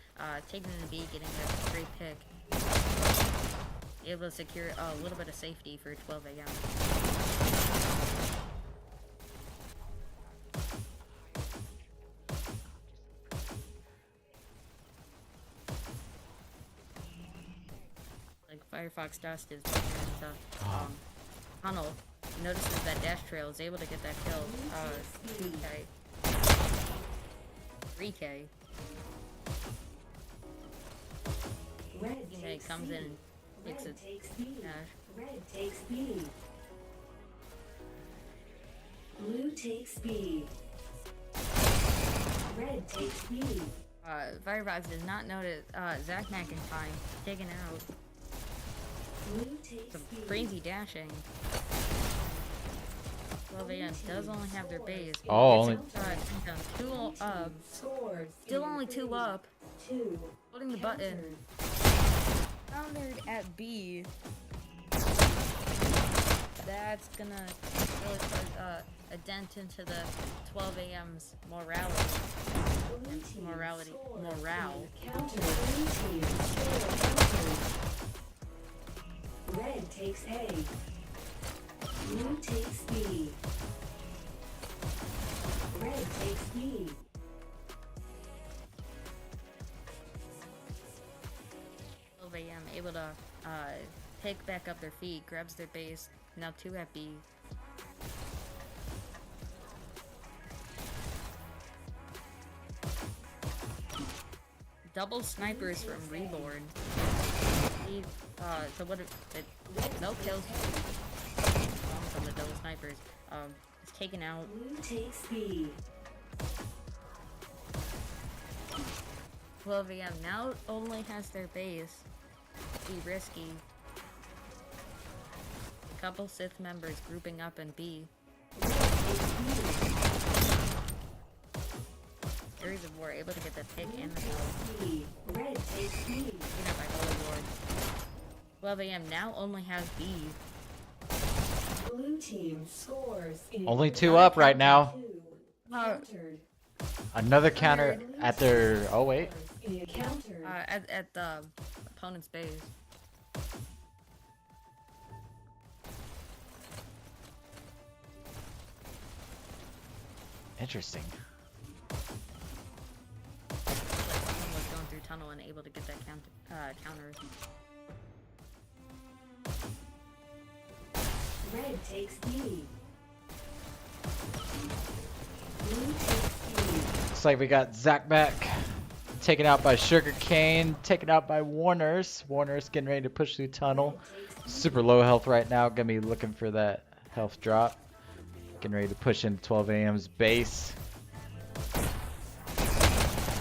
Speaker 2: taking the B, getting a great pick, able to secure a little bit of safety for 12 a.m. Firefox Dust is pushing into tunnel. Notices that dash trail, is able to get that kill. 2K. 3K.
Speaker 3: Red
Speaker 2: Teammate
Speaker 3: takes
Speaker 2: comes
Speaker 3: C.
Speaker 2: in and takes
Speaker 3: Red
Speaker 2: it.
Speaker 3: takes B.
Speaker 2: Dash.
Speaker 3: Red takes B. Blue takes B. Red takes B.
Speaker 2: Firefox does not notice Zach McIntyre taken out.
Speaker 3: Blue takes
Speaker 2: Some
Speaker 3: B.
Speaker 2: crazy dashing. 12 a.m. does only have their base.
Speaker 1: Oh, only.
Speaker 2: Two up.
Speaker 3: Scores
Speaker 2: Still
Speaker 3: in
Speaker 2: only 2
Speaker 3: 3,
Speaker 2: up.
Speaker 3: 2.
Speaker 2: Holding the button.
Speaker 3: Countered.
Speaker 2: Countered at B. That's gonna really put a dent into the 12 a.m.'s morality.
Speaker 3: Blue team
Speaker 2: Morality.
Speaker 3: scores
Speaker 2: Morale.
Speaker 3: in counter. Blue team scores counter. Red takes A. Blue takes B. Red takes B.
Speaker 2: AM able to pick back up their feet, grabs their base. Now 2 at B. Double snipers from Reborn. So what no kills from the double snipers. It's taken out.
Speaker 3: Blue takes B.
Speaker 2: 12 AM now only has their base. Be risky. A couple Sith members grouping up in B.
Speaker 3: Red takes B.
Speaker 2: Areas of War able to get the pick and the
Speaker 3: Blue
Speaker 2: kill.
Speaker 3: takes B. Red takes B.
Speaker 2: Taken out by Holy Ward. 12 AM now only has B.
Speaker 3: Blue team scores in
Speaker 1: Only 2 up right now.
Speaker 3: 2.
Speaker 2: Uh,
Speaker 3: Countered.
Speaker 1: Another counter at their. Oh, wait.
Speaker 3: Countered.
Speaker 2: At the opponent's base.
Speaker 1: Interesting.
Speaker 2: Someone was going through tunnel and able to get that counter.
Speaker 3: Red takes B. Blue takes B.
Speaker 1: Looks like we got Zach back. Taken out by Sugarcane. Taken out by Warners. Warners getting ready to push through tunnel. Super low health right now. Gonna be looking for that health drop. Getting ready to push into 12 AM's base.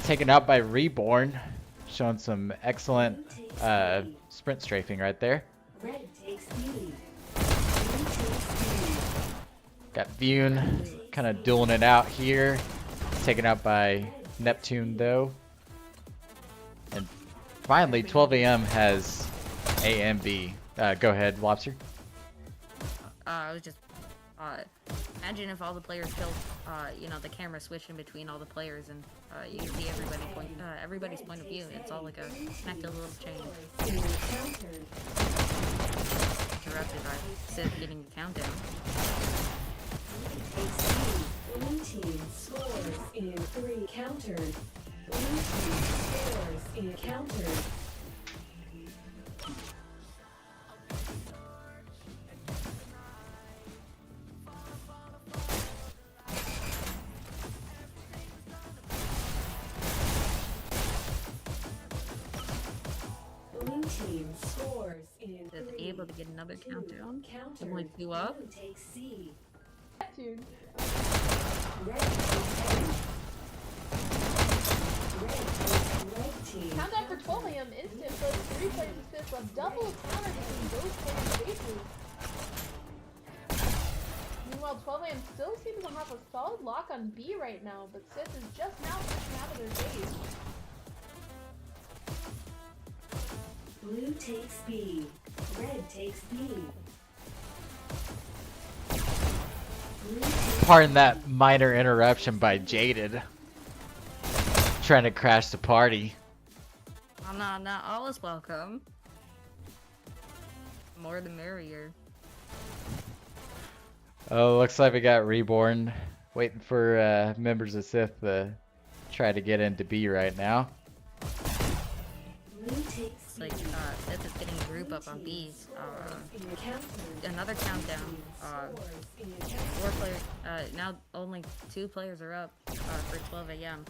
Speaker 1: Taken out by Reborn. Showing some excellent sprint strafing right there.
Speaker 3: Red takes B. Blue takes B.
Speaker 1: Got Vune kind of dueling it out here. Taken out by Neptune though. And finally 12 AM has A and B. Go ahead, Lobster.
Speaker 2: I was just imagine if all the players killed the camera switched in between all the players and you can see everybody's point of view. It's all like a connected little chain.
Speaker 3: Countered.
Speaker 2: Interrupted by Sith getting the countdown.
Speaker 3: Takes B. Blue team scores in 3. Countered. Blue team scores in countered.
Speaker 2: to get another countdown.
Speaker 3: Counter.
Speaker 2: Only 2 up.
Speaker 3: Blue takes C.
Speaker 4: Dude.
Speaker 3: Red takes A. Red takes red team.
Speaker 4: Countdown for 12 a.m. instant plus 3 plays assist left double counter between those players' bases. Meanwhile, 12 a.m. still seems to have a solid lock on B right now, but Sith is just now pushing out of their base.
Speaker 3: Blue takes B. Red takes B. Blue takes
Speaker 1: Pardon that minor interruption by Jaded. Trying to crash the party.
Speaker 2: Oh, no, not all is welcome. More the merrier.
Speaker 1: Oh, looks like we got Reborn. Waiting for members of Sith to try to get into B right now.
Speaker 3: Blue takes
Speaker 2: It's like Sith is getting a group up on B.
Speaker 3: in the counter.
Speaker 2: Another countdown. 4 players. Now only 2 players are up for 12 a.m.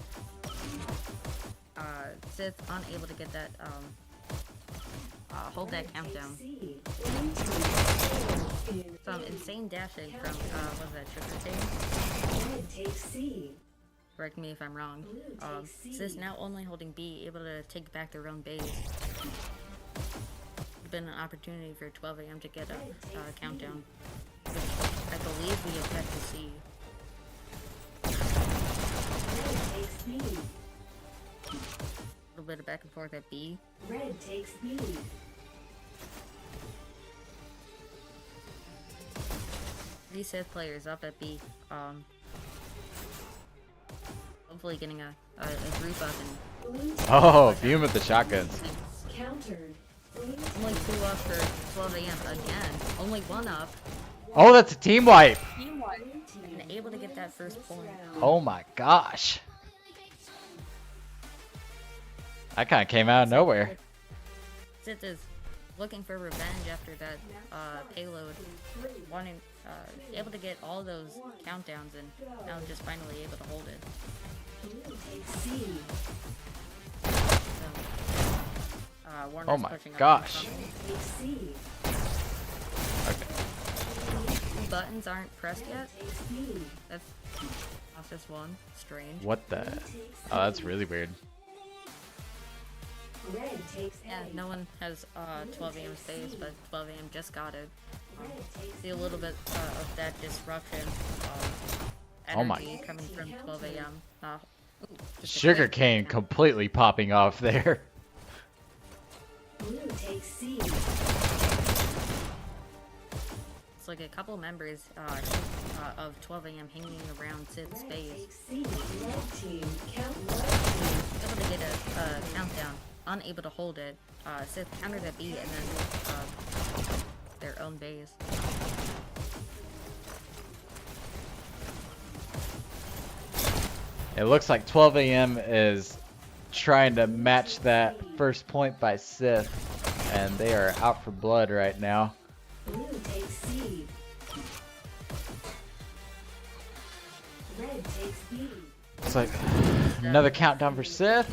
Speaker 2: Sith unable to get that. Hold that countdown.
Speaker 3: C. Blue takes scores in
Speaker 2: Some insane dashing from was that Sugar Team?
Speaker 3: red takes C.
Speaker 2: Correct me if I'm wrong. Sith now only holding B, able to take back their own base. It's been an opportunity for 12 a.m. to get a countdown, which I believe we have yet to see.
Speaker 3: Red takes B.
Speaker 2: A little bit of back and forth at B.
Speaker 3: Red takes B.
Speaker 2: 3 Sith players up at B. Hopefully getting a group up and
Speaker 3: Blue
Speaker 1: Oh, Fume with the shotguns.
Speaker 3: countered. Blue
Speaker 2: only 2 up for 12 a.m. again. Only 1 up
Speaker 1: Oh, that's a team wipe.
Speaker 3: team
Speaker 2: and able to get that first point.
Speaker 1: Oh my gosh. That kind of came out of nowhere.
Speaker 2: Sith is looking for revenge after that payload, wanting able to get all those countdowns and now just finally able to hold it.
Speaker 3: Blue takes C.
Speaker 2: So, Warner's
Speaker 1: Oh my
Speaker 2: pushing up
Speaker 1: gosh.
Speaker 2: on the
Speaker 3: Takes C.
Speaker 2: front. Buttons aren't pressed yet.
Speaker 3: Takes B.
Speaker 2: That's just one. Strange.
Speaker 1: What the?
Speaker 3: Takes
Speaker 1: Oh, that's really weird.
Speaker 3: Red takes
Speaker 2: Yeah,
Speaker 3: A.
Speaker 2: no one has 12 a.m. space, but 12 a.m. just got it.
Speaker 3: Red takes
Speaker 2: See a little bit of that disruption.
Speaker 1: Oh my-
Speaker 2: Energy coming from 12 a.m. Just a
Speaker 1: Sugar
Speaker 2: quick-
Speaker 1: cane completely popping off there.
Speaker 3: Blue takes C.
Speaker 2: It's like a couple members of 12 a.m. hanging around Sith's
Speaker 3: Red
Speaker 2: space,
Speaker 3: takes C. Red team count. Red team.
Speaker 2: able to get a countdown, unable to hold it. Sith countered that B and then their own base.
Speaker 1: It looks like 12 a.m. is trying to match that first point by Sith, and they are out for blood right now.
Speaker 3: Blue takes C. Red takes B.
Speaker 1: It's like another countdown for Sith.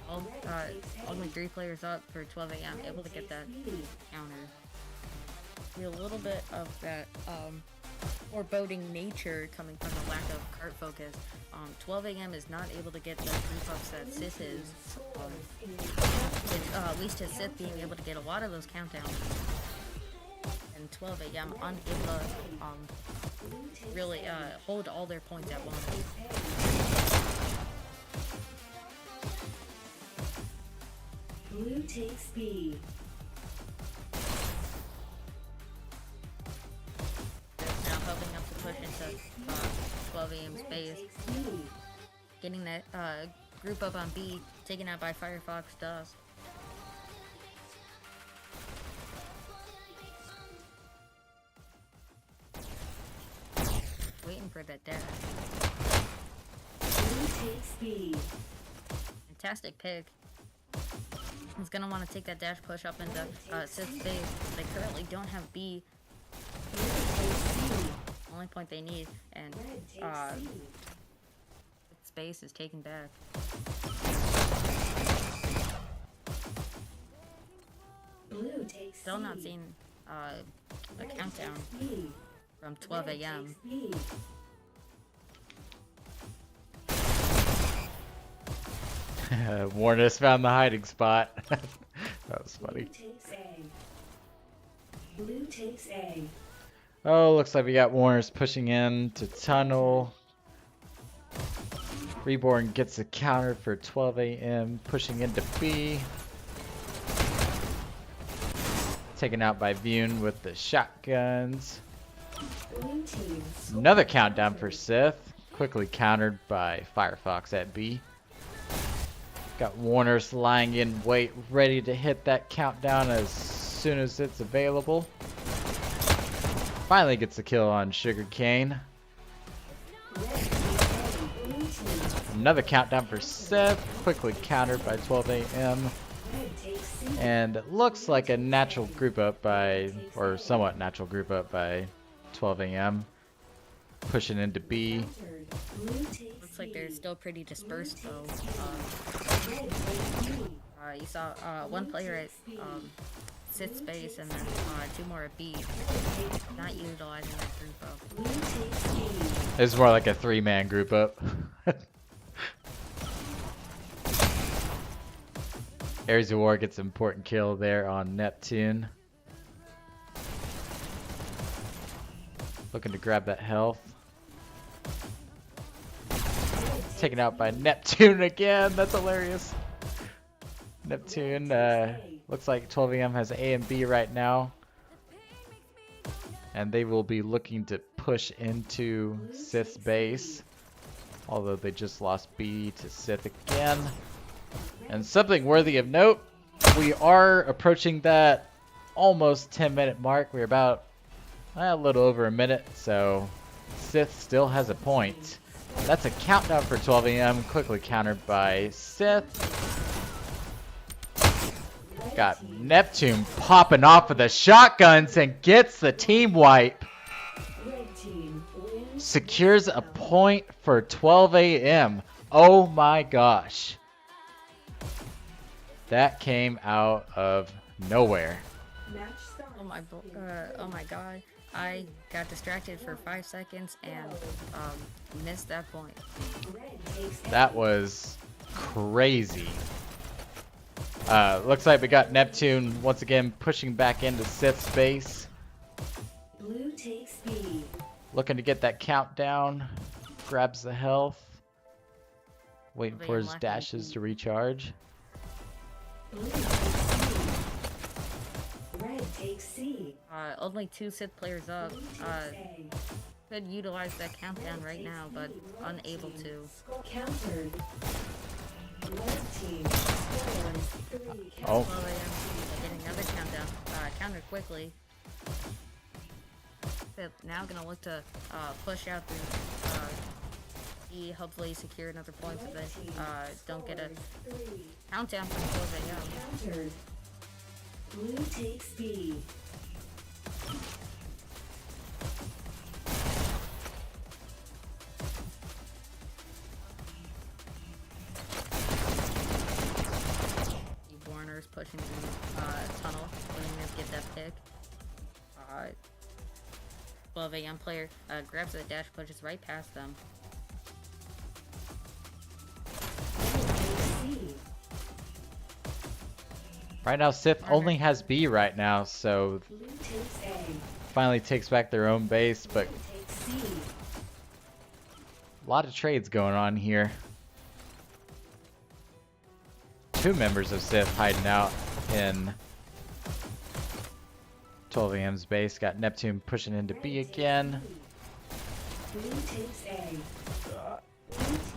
Speaker 2: All, only 3 players up for 12 a.m. able to get that counter. See a little bit of that foreboding nature coming from the lack of cart focus. 12 a.m. is not able to get the group ups that Sith is. At least his Sith being able to get a lot of those countdowns. And 12 a.m. unable to really hold all their points at once.
Speaker 3: Blue takes B.
Speaker 2: It's now helping up to push into 12 a.m. space.
Speaker 3: Takes B.
Speaker 2: Getting that group up on B, taken out by Firefox Dust. Waiting for that dash.
Speaker 3: Blue takes B.
Speaker 2: Fantastic pick. He's gonna want to take that dash push up into Sith's base. They currently don't have B.
Speaker 3: Blue takes C.
Speaker 2: Only point they need, and
Speaker 3: Red takes C.
Speaker 2: space is taken back.
Speaker 3: Blue Blue takes
Speaker 2: Still not
Speaker 3: C.
Speaker 2: seeing a
Speaker 3: Red
Speaker 2: countdown
Speaker 3: takes B.
Speaker 2: from 12
Speaker 3: Red
Speaker 2: a.m.
Speaker 3: takes B.
Speaker 1: Warnus found the hiding spot. That was
Speaker 3: Blue
Speaker 1: funny.
Speaker 3: takes A. Blue takes A.
Speaker 1: Oh, looks like we got Warners pushing in to tunnel. Reborn gets a counter for 12 a.m. pushing into B. Taken out by Vune with the shotguns.
Speaker 3: Blue team scores.
Speaker 1: Another countdown for Sith. Quickly countered by Firefox at B. Got Warners lying in wait, ready to hit that countdown as soon as it's available. Finally gets a kill on Sugarcane.
Speaker 3: Red takes A. Blue team.
Speaker 1: Another countdown for Sith. Quickly countered by 12 a.m.
Speaker 3: Red takes C.
Speaker 1: And it looks like a natural group up by, or somewhat natural group up by 12 a.m. Pushing into B.
Speaker 3: Countered. Blue takes
Speaker 2: Looks like
Speaker 3: B.
Speaker 2: they're still pretty dispersed though.
Speaker 3: Red takes B.
Speaker 2: You saw one player at Sith's base and then two more at B. Not utilizing that group up.
Speaker 3: Blue takes B.
Speaker 1: It's more like a 3-man group up. Ares of War gets an important kill there on Neptune. Looking to grab that health. Taken out by Neptune again. That's hilarious. Neptune, looks like 12 a.m. has A and B right now. And they will be looking to push into Sith's base. Although they just lost B to Sith again. And something worthy of note, we are approaching that almost 10-minute mark. We're about a little over a minute, so Sith still has a point. That's a countdown for 12 a.m. Quickly countered by Sith. Got Neptune popping off with the shotguns and gets the team wipe.
Speaker 3: Red team wins.
Speaker 1: Secures a point for 12 a.m. Oh my gosh. That came out of nowhere.
Speaker 3: Match start.
Speaker 2: Oh my god. I got distracted for 5 seconds and missed that point.
Speaker 3: Red takes A.
Speaker 1: That was crazy. Looks like we got Neptune once again pushing back into Sith's base.
Speaker 3: Blue takes B.
Speaker 1: Looking to get that countdown. Grabs the health. Waiting
Speaker 2: They
Speaker 1: for his
Speaker 2: lack
Speaker 1: dashes
Speaker 2: MP.
Speaker 1: to recharge.
Speaker 3: Blue takes C. Red takes C.
Speaker 2: Only 2 Sith players up.
Speaker 3: Blue takes A.
Speaker 2: Could utilize that countdown right now, but unable to.
Speaker 3: Countered. Red team scores 3.
Speaker 1: Oh.
Speaker 2: 12 a.m. getting another countdown. Counter quickly. Sith now gonna look to push out through E, hopefully secure another point so they don't get a
Speaker 3: 3.
Speaker 2: countdown from 12 a.m.
Speaker 3: Countered. Blue takes B.
Speaker 2: Warner's pushing through tunnel, letting them get that pick. 12 a.m. player grabs the dash, pushes right past them.
Speaker 3: Blue takes C.
Speaker 1: Right now, Sith only has B right now, so
Speaker 3: Blue takes A.
Speaker 1: finally takes back their own base, but
Speaker 3: Blue takes C.
Speaker 1: a lot of trades going on here. 2 members of Sith hiding out in 12 a.m.'s base. Got Neptune pushing into B again.
Speaker 3: Blue takes A.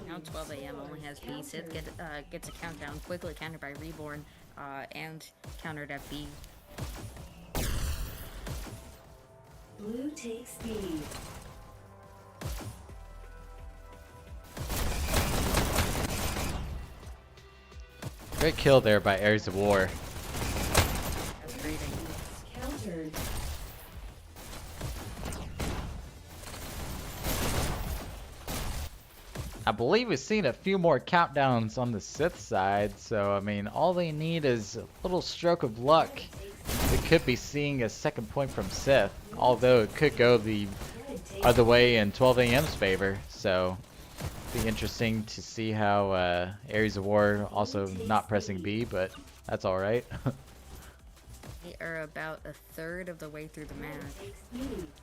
Speaker 2: Now 12 a.m. only has B. Sith gets a countdown, quickly countered by Reborn, and countered at B.
Speaker 3: Blue takes B.
Speaker 1: Great kill there by Ares of War.
Speaker 2: That's rating.
Speaker 3: Countered.
Speaker 1: I believe we've seen a few more countdowns on the Sith side, so I mean, all they need is a little stroke of luck we could be seeing a second point from Sith, although it could go the other way in 12 a.m.'s favor. So be interesting to see how Ares of War also not pressing B, but that's all right.
Speaker 2: We are about a third of the way through the match,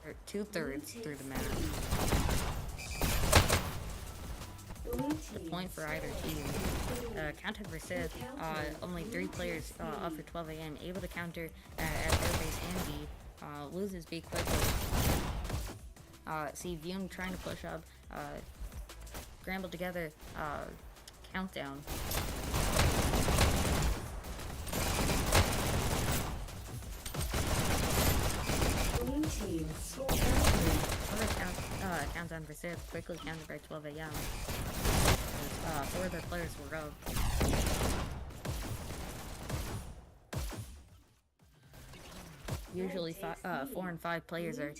Speaker 2: or 2/3 through the match. The point for either team. Counter for Sith, only 3 players up for 12 a.m. able to counter at their base and B. Loses B quickly. See Vune trying to push up. Scrambled together. Countdown. Countdown for Sith, quickly countered by 12 a.m. 4 of their players were up. Usually 4 and 5 players are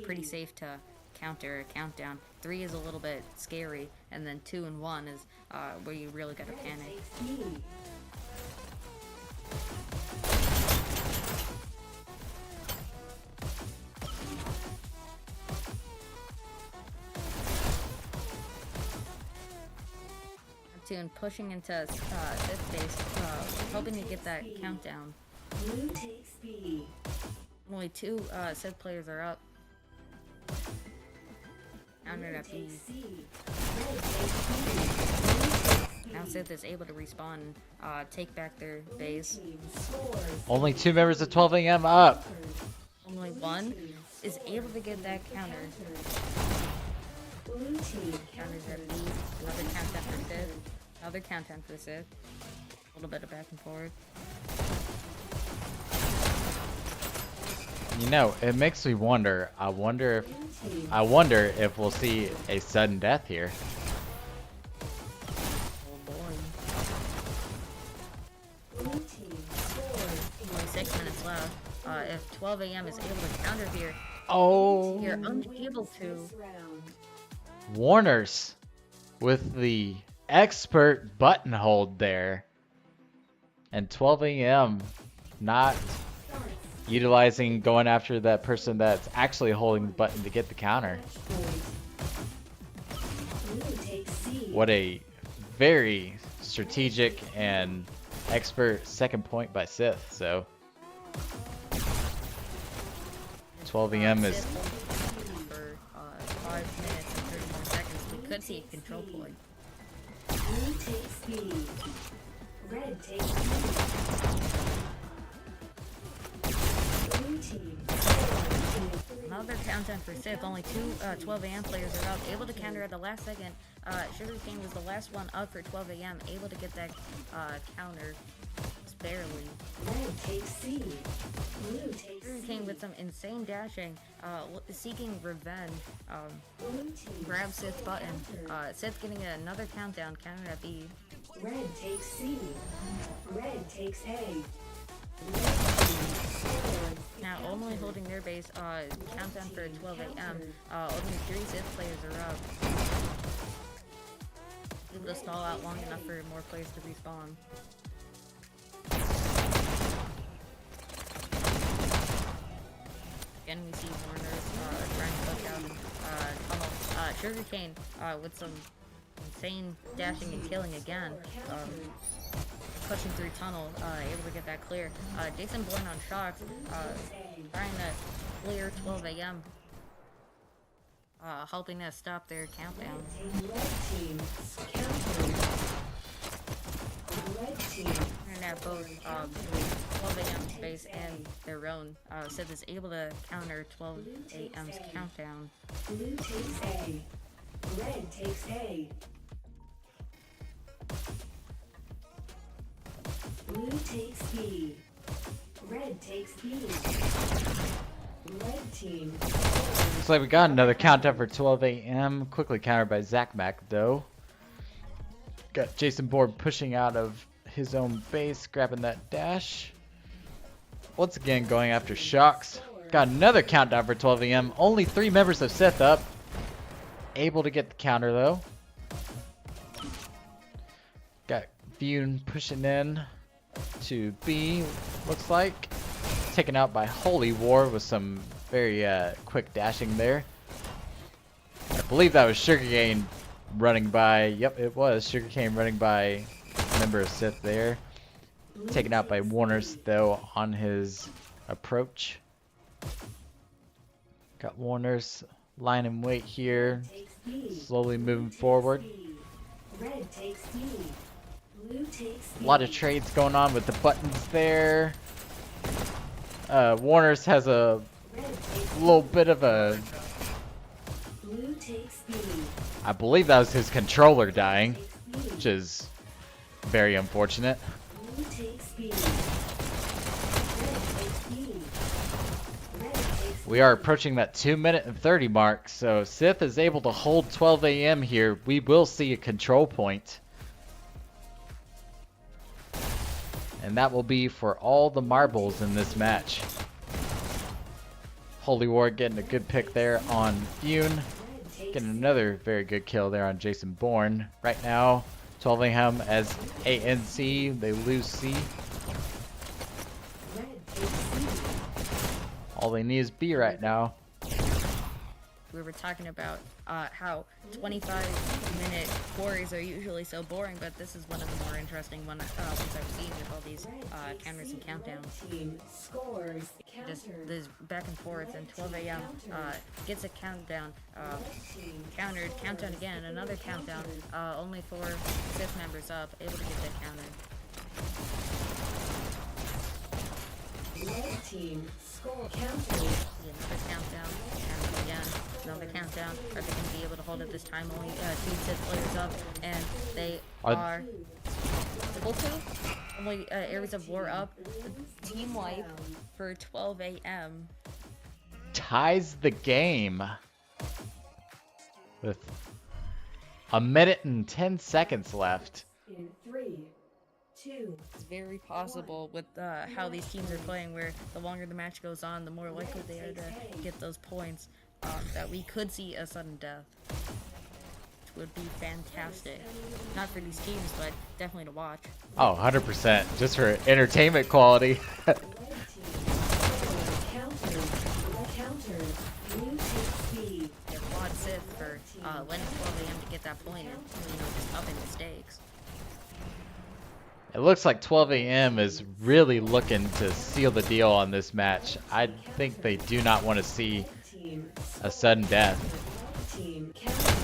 Speaker 2: pretty safe to counter a countdown. 3 is a little bit scary, and then 2 and 1 is where you really gotta panic. And pushing into Sith base, hoping to get that countdown. Only 2 Sith players are up. Countered at B. Now Sith is able to respawn and take back their base.
Speaker 1: Only 2 members of 12 a.m. up.
Speaker 2: Only 1 is able to get that counter. Counters at B. Another countdown for Sith. Another countdown for Sith. A little bit of back and forth.
Speaker 1: You know, it makes me wonder. I wonder if we'll see a sudden death here.
Speaker 2: Oh boy. Only 6 minutes left. If 12 a.m. is able to counter here,
Speaker 1: Oh,
Speaker 2: you're unable to.
Speaker 1: Warners with the expert button hold there. And 12 a.m. not utilizing going after that person that's actually holding the button to get the counter. What a very strategic and expert second point by Sith. So 12 a.m. is
Speaker 2: For 5 minutes and 30 more seconds, we could see a control point.
Speaker 3: Blue takes B. Red takes B. Blue team.
Speaker 2: Another countdown for Sith. Only 2 12 a.m. players are up, able to counter at the last second. Sugar King was the last one up for 12 a.m., able to get that counter. Just barely.
Speaker 3: Red takes C. Blue takes
Speaker 2: Sugar
Speaker 3: C.
Speaker 2: King with some insane dashing, seeking revenge.
Speaker 3: Blue team.
Speaker 2: Grab Sith button. Sith getting another countdown, counter at B.
Speaker 3: Red takes C. Red takes A.
Speaker 2: Now only holding their base, countdown for 12 a.m. Only 3 Sith players are up. Able to stall out long enough for more players to respawn. Again, we see Warners trying to push out tunnel. Sugarcane with some insane dashing and killing again. Pushing through tunnel, able to get that clear. Jason Bourne on shocks, trying to clear 12 a.m. Helping to stop their countdown.
Speaker 3: Red team. Counter. Red team.
Speaker 2: And at both 12 a.m. space and their own, Sith is able to counter 12 a.m.'s countdown.
Speaker 3: Blue takes A. Red takes A. Blue takes B. Red takes B. Red team.
Speaker 1: looks like we got another countdown for 12 a.m. Quickly countered by Zach Mack though. Got Jason Bourne pushing out of his own base, grabbing that dash. Once again going after Shocks. Got another countdown for 12 a.m. Only 3 members of Sith up. Able to get the counter though. Got Vune pushing in to B, looks like. taken out by Holy War with some very quick dashing there. I believe that was Sugarcane running by. Yep, it was Sugarcane running by a member of Sith there. Taken out by Warners though on his approach. Got Warners lying in wait here, slowly moving forward.
Speaker 3: Red takes B. Blue takes
Speaker 1: A lot of trades going on with the buttons there. Warners has a little bit of a.
Speaker 3: Blue takes B.
Speaker 1: I believe that was his controller dying, which is very unfortunate.
Speaker 3: Blue takes B. Red takes B. Red takes
Speaker 1: We are approaching that 2-minute and 30 mark, so Sith is able to hold 12 a.m. here. We will see a control point. And that will be for all the marbles in this match. Holy War getting a good pick there on Fune. Getting another very good kill there on Jason Bourne. Right now, 12 a.m. as ANC, they lose C.
Speaker 3: red takes C.
Speaker 1: All they need is B right now.
Speaker 2: We were talking about how 25-minute quarries are usually so boring, but this is one of the more interesting ones I've seen with all these counters and countdowns.
Speaker 3: Team scores.
Speaker 2: Just
Speaker 3: Counter.
Speaker 2: this back and forth, and 12 a.m. Gets a countdown,
Speaker 3: Team
Speaker 2: countered, countdown again, another countdown, only 4 Sith members up, able to get that counter.
Speaker 3: red team score. Counter.
Speaker 2: Another countdown, and again, another countdown. Are they going to be able to hold it this time? Only 2 Sith players up, and they are able to. Only Ares of War up. Team wipe for 12 a.m.
Speaker 1: Ties the game with 1 minute and 10 seconds left.
Speaker 3: In 3, 2,
Speaker 2: It's very possible with how these teams are playing, where the longer the match goes on, the more likely they are to get those points, that we could see a sudden death. Which would be fantastic. Not for these teams, but definitely to watch.
Speaker 1: Oh, 100%. Just for entertainment quality.
Speaker 3: red team counter. Counter. Blue takes B.
Speaker 2: Yeah, applaud Sith for letting 12 a.m. to get that point and, just upping the stakes.
Speaker 1: It looks like 12 a.m. is really looking to seal the deal on this match. I think they do not want to see
Speaker 3: Red team.
Speaker 1: a sudden death.
Speaker 3: Red team counter.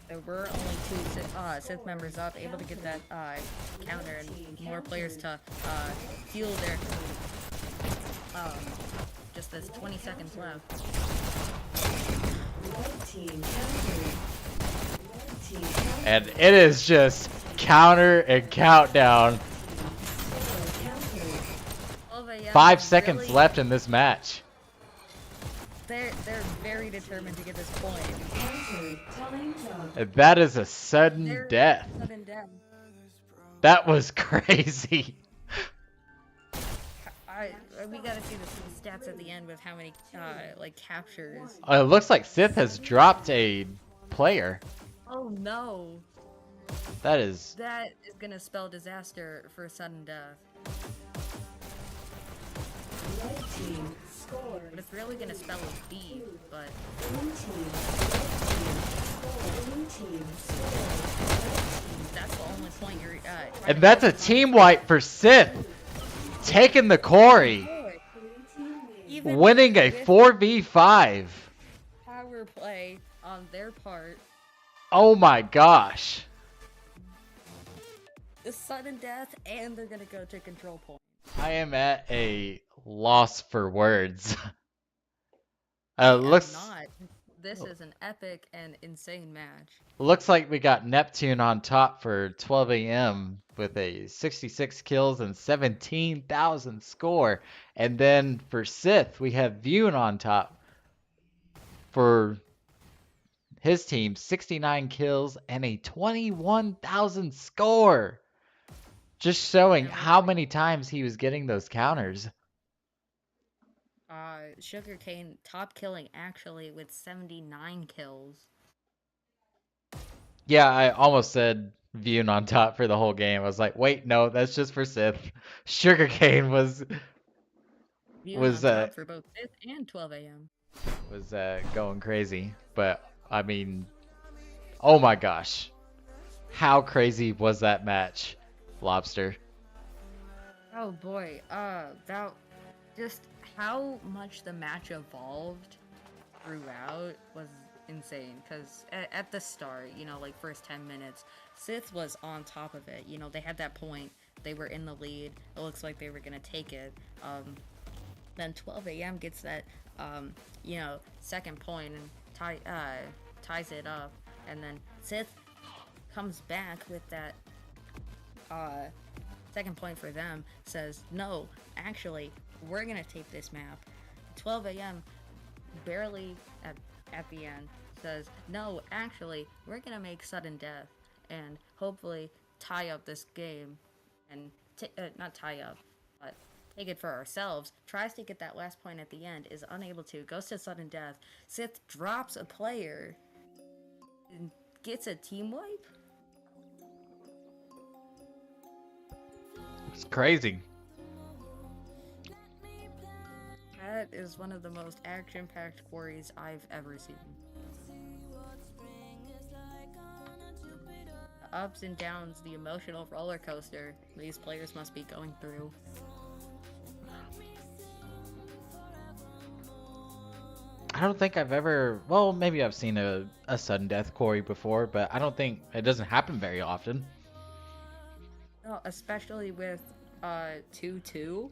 Speaker 2: There were only 2 Sith members up, able to get that counter, and more players to fuel their just this 20 seconds left.
Speaker 3: Red team counter. Red team counter.
Speaker 1: And it is just counter and countdown.
Speaker 3: Counter.
Speaker 2: 12 a.m.
Speaker 1: 5 seconds
Speaker 2: really-
Speaker 1: left in this match.
Speaker 2: They're very determined to get this point.
Speaker 3: Counter. Time jump.
Speaker 1: And that is a sudden
Speaker 2: They're
Speaker 1: death.
Speaker 2: sudden death.
Speaker 1: That was crazy.
Speaker 2: We gotta see the stats at the end with how many captures.
Speaker 1: It looks like Sith has dropped a player.
Speaker 2: Oh no,
Speaker 1: That is.
Speaker 2: that is gonna spell disaster for sudden death.
Speaker 3: Red team scores.
Speaker 2: What it's really gonna spell is B, but
Speaker 3: Blue team. Blue team scores.
Speaker 2: that's the only point you're.
Speaker 1: And that's a team wipe for Sith. Taking the quarry.
Speaker 3: Blue team wins.
Speaker 2: Even
Speaker 1: Winning a
Speaker 2: with
Speaker 1: 4v5.
Speaker 2: power play on their part,
Speaker 1: Oh my gosh.
Speaker 2: the sudden death, and they're gonna go to control point.
Speaker 1: I am at a loss for words.
Speaker 2: I'm
Speaker 1: Looks
Speaker 2: not. This is an epic and insane match.
Speaker 1: looks like we got Neptune on top for 12 a.m. with a 66 kills and 17,000 score. And then for Sith, we have Vune on top for his team, 69 kills and a 21,000 score. Just showing how many times he was getting those counters.
Speaker 2: Sugarcane top killing actually with 79 kills.
Speaker 1: Yeah, I almost said Vune on top for the whole game. I was like, wait, no, that's just for Sith. Sugarcane was
Speaker 2: Being
Speaker 1: was
Speaker 2: on top for both 5th and 12 a.m.
Speaker 1: going crazy. But I mean, oh my gosh, how crazy was that match, Lobster?
Speaker 2: Oh boy, that just how much the match evolved throughout was insane. Because at the start, you know, like first 10 minutes, Sith was on top of it. You know, they had that point, they were in the lead. It looks like they were gonna take it. Then 12 a.m. gets that, you know, second point and ties it up, and then Sith comes back with that second point for them, says, no, actually, we're gonna take this map. 12 a.m. barely at the end says, no, actually, we're gonna make sudden death and hopefully tie up this game and not tie up, but take it for ourselves. Tries to get that last point at the end, is unable to, goes to sudden death. Sith drops a player and gets a team wipe.
Speaker 1: It's crazy.
Speaker 2: That is one of the most action-packed quarries I've ever seen. The ups and downs, the emotional roller coaster these players must be going through.
Speaker 1: I don't think I've ever, well, maybe I've seen a sudden death quarry before, but I don't think it doesn't happen very often.
Speaker 2: No, especially with 2-2.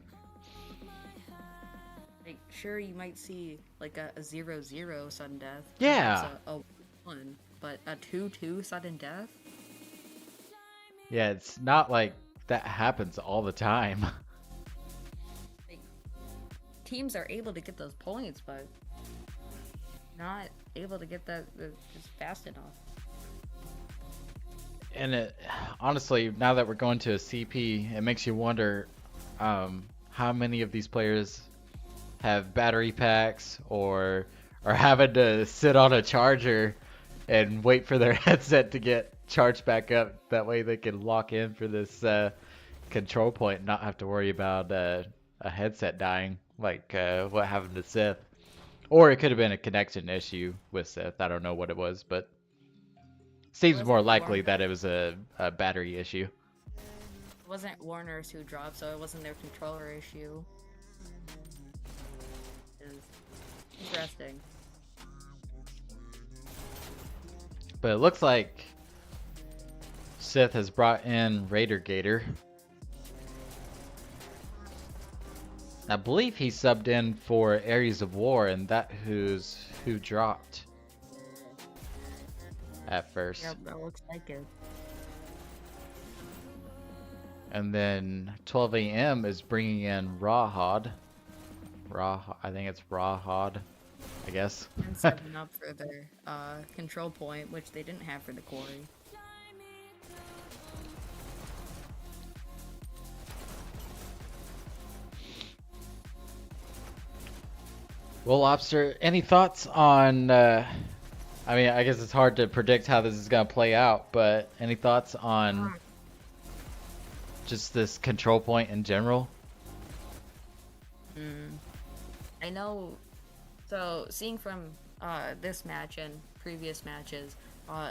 Speaker 2: Like, sure, you might see like a 0-0 sudden death.
Speaker 1: Yeah.
Speaker 2: A 1, but a 2-2 sudden death?
Speaker 1: Yeah, it's not like that happens all the time.
Speaker 2: Like, teams are able to get those points, but not able to get that just fast enough.
Speaker 1: And it, honestly, now that we're going to a CP, it makes you wonder how many of these players have battery packs or are having to sit on a charger and wait for their headset to get charged back up. That way they can lock in for this control point and not have to worry about a headset dying like what happened to Sith. Or it could have been a connection issue with Sith. I don't know what it was, but seems
Speaker 2: Wasn't
Speaker 1: more likely
Speaker 2: Warner.
Speaker 1: that it was a battery issue.
Speaker 2: It wasn't Warner's who dropped, so it wasn't their controller issue. Is interesting.
Speaker 1: But it looks like Sith has brought in Raider Gator. I believe he subbed in for Ares of War, and that who dropped at first.
Speaker 2: Yep, that looks like it.
Speaker 1: And then 12 a.m. is bringing in Rawhod. I think it's Rawhod, I guess.
Speaker 2: And setting up for their control point, which they didn't have for the quarry.
Speaker 1: Well, Lobster, any thoughts on, I mean, I guess it's hard to predict how this is going to play out, but any thoughts on just this control point in general?
Speaker 2: I know, so seeing from this match and previous matches,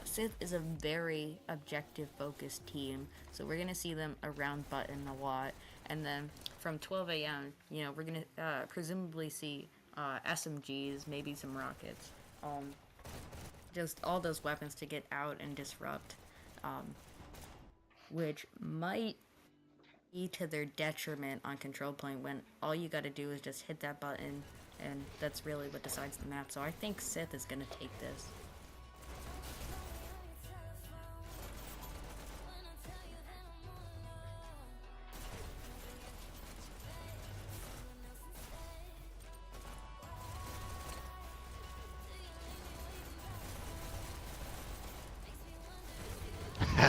Speaker 2: Sith is a very objective-focused team, so we're going to see them around button a lot, and then from 12 a.m., you know, we're going to presumably see SMGs, maybe some rockets, just all those weapons to get out and disrupt, which might be to their detriment on control point when all you gotta do is just hit that button, and that's really what decides the map. So I think Sith is gonna take this.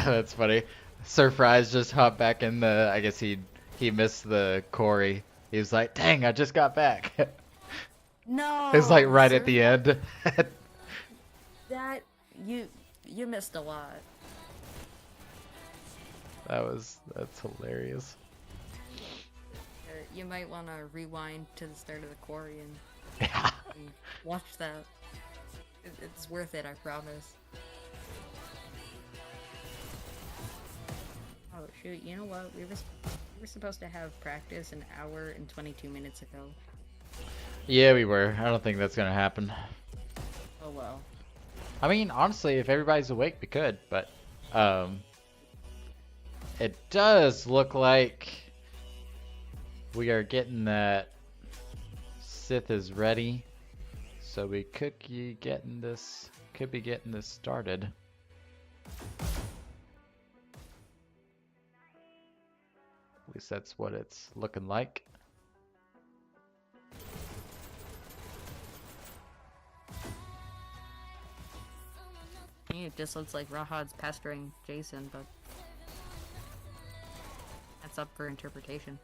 Speaker 1: That's funny. Sir Fries just hopped back in the. I guess he missed the Corey. He was like, "Dang, I just got back."
Speaker 2: No,
Speaker 1: It's like right at
Speaker 2: Sir,
Speaker 1: the end.
Speaker 2: that you missed a lot.
Speaker 1: That's hilarious.
Speaker 2: You might want to rewind to the start of the quarry and
Speaker 1: Yeah.
Speaker 2: watch that. It's worth it, I promise. Oh shoot! You know what? We were supposed to have practice an hour and 22 minutes ago.
Speaker 1: Yeah, we were. I don't think that's gonna happen.
Speaker 2: Oh well.
Speaker 1: I mean, honestly, if everybody's awake, we could, but it does look like we are getting that Sith is ready, so we could be getting this started. At least that's what it's looking like.
Speaker 2: It just looks like Rahad's pestering Jason, but that's up for interpretation.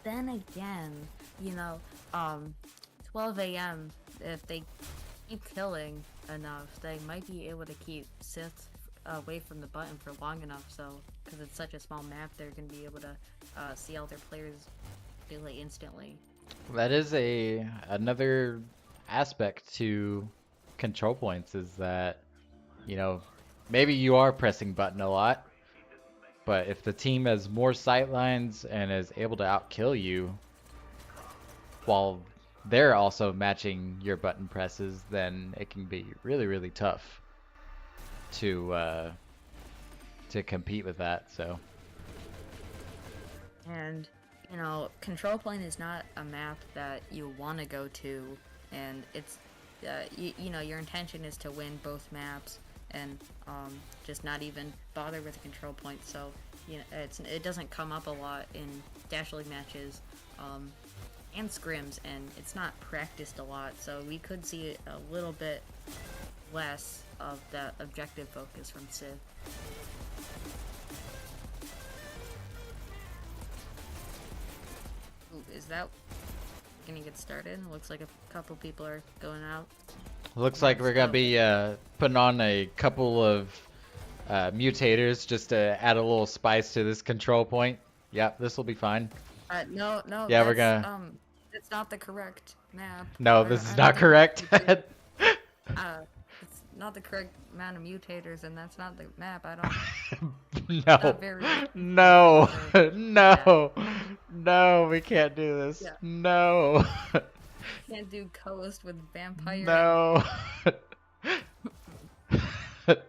Speaker 2: Then again, you know, 12 a.m., if they keep killing enough, they might be able to keep Sith away from the button for long enough, so, because it's such a small map, they're going to be able to see all their players really instantly.
Speaker 1: That is another aspect to control points, is that, you know, maybe you are pressing button a lot, but if the team has more sightlines and is able to outkill you while they're also matching your button presses, then it can be really, really tough to compete with that. So.
Speaker 2: And, you know, Control Point is not a map that you want to go to, and it's, you know, your intention is to win both maps, and just not even bother with Control Point. So, you know, it doesn't come up a lot in Dash League matches, and scrims, and it's not practiced a lot, so we could see a little bit less of that objective focus from Sith. Ooh, is that gonna get started? Looks like a couple people are going out.
Speaker 1: Looks like we're gonna be putting on a couple of mutators just to add a little spice to this control point. Yep, this will be fine.
Speaker 2: No,
Speaker 1: Yeah, we're gonna.
Speaker 2: It's not the correct map.
Speaker 1: No, this is not correct.
Speaker 2: It's not the correct amount of mutators, and that's not the map. I don't.
Speaker 1: No, no, we can't do this.
Speaker 2: Yeah.
Speaker 1: No.
Speaker 2: Can't do Coast with Vampire.
Speaker 1: No.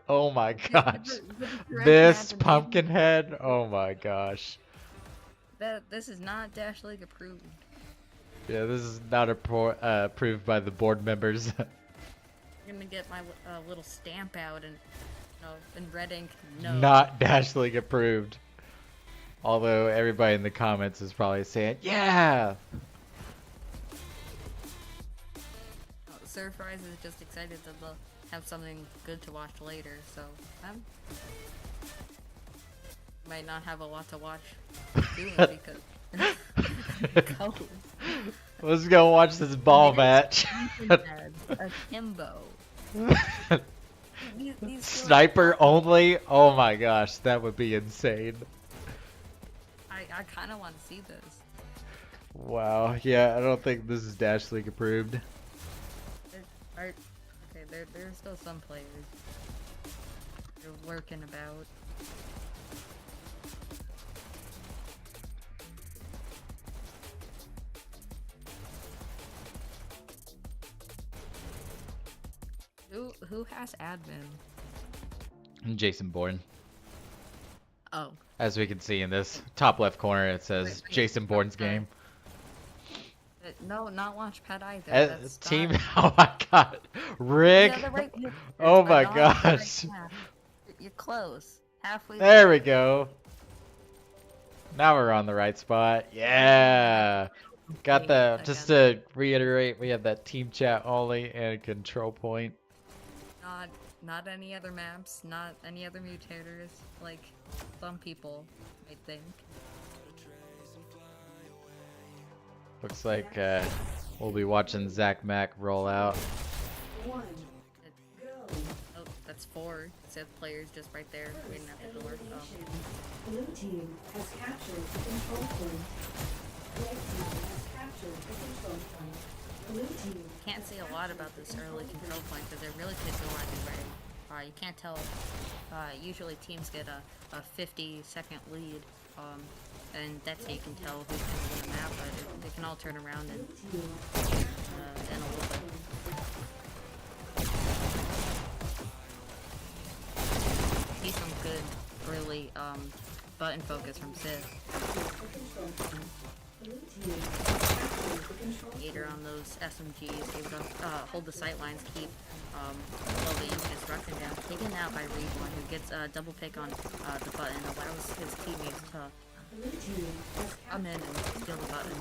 Speaker 1: Oh my gosh.
Speaker 2: The correct
Speaker 1: This
Speaker 2: map
Speaker 1: Pumpkinhead. Oh my gosh.
Speaker 2: This is not Dash League approved.
Speaker 1: Yeah, this is not approved by the board members.
Speaker 2: I'm gonna get my little stamp out and, you know, in red ink. No.
Speaker 1: Not Dash League approved. Although everybody in the comments is probably saying, yeah.
Speaker 2: Surfrise is just excited that they'll have something good to watch later, so might not have a lot to watch soon because Coast.
Speaker 1: Let's go watch this ball match.
Speaker 2: Akimbo. These
Speaker 1: Sniper only? Oh my gosh, that would be insane.
Speaker 2: I kind of want to see this.
Speaker 1: Wow, yeah, I don't think this is Dash League approved.
Speaker 2: Okay, there's still some players. They're lurking about. Who has admin?
Speaker 1: Jason Bourne.
Speaker 2: Oh.
Speaker 1: As we can see in this top left corner, it says Jason Bourne's game.
Speaker 2: No, not Launchpad either. That's
Speaker 1: Team,
Speaker 2: not...
Speaker 1: oh my god. Rick.
Speaker 2: Yeah, right,
Speaker 1: oh my
Speaker 2: not
Speaker 1: gosh.
Speaker 2: You're close. Halfway
Speaker 1: there we go. Now we're on the right spot. Yeah. Got
Speaker 2: Wait,
Speaker 1: the,
Speaker 2: I
Speaker 1: just
Speaker 2: got
Speaker 1: to reiterate, we have that team chat only and control point.
Speaker 2: not any other maps, not any other mutators, like some people, I think.
Speaker 1: Looks like we'll be watching Zach Mack roll out.
Speaker 3: One.
Speaker 2: It,
Speaker 3: Go.
Speaker 2: oh, that's 4 Sith players just right there waiting at the door.
Speaker 3: Elimination. Blue team has captured the control point. Red team has captured the control point. Blue team.
Speaker 2: Can't say a lot about this early control point because it really takes a while to get ready. You can't tell. Usually teams get a 50-second lead, and that's how you can tell who's going to win the map. But they can all turn around in a little bit. See some good early button focus from Sith. Gator on those SMGs, able to hold the sight lines, keep slowly disrupting down, taken out by Reborn, who gets a double pick on the button, allows his teammates to come in and steal the button.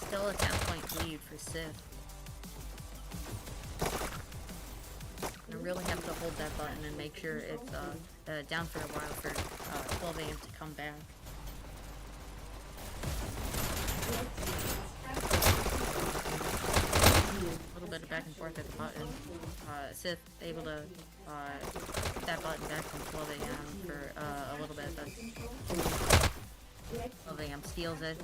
Speaker 2: Still a 10-point lead for Sith. You really have to hold that button and make sure it's down for a while for 12 AM to come back. A little bit of back and forth at the button. Sith able to get that button back from 12 AM for a little bit, but 12 AM steals it.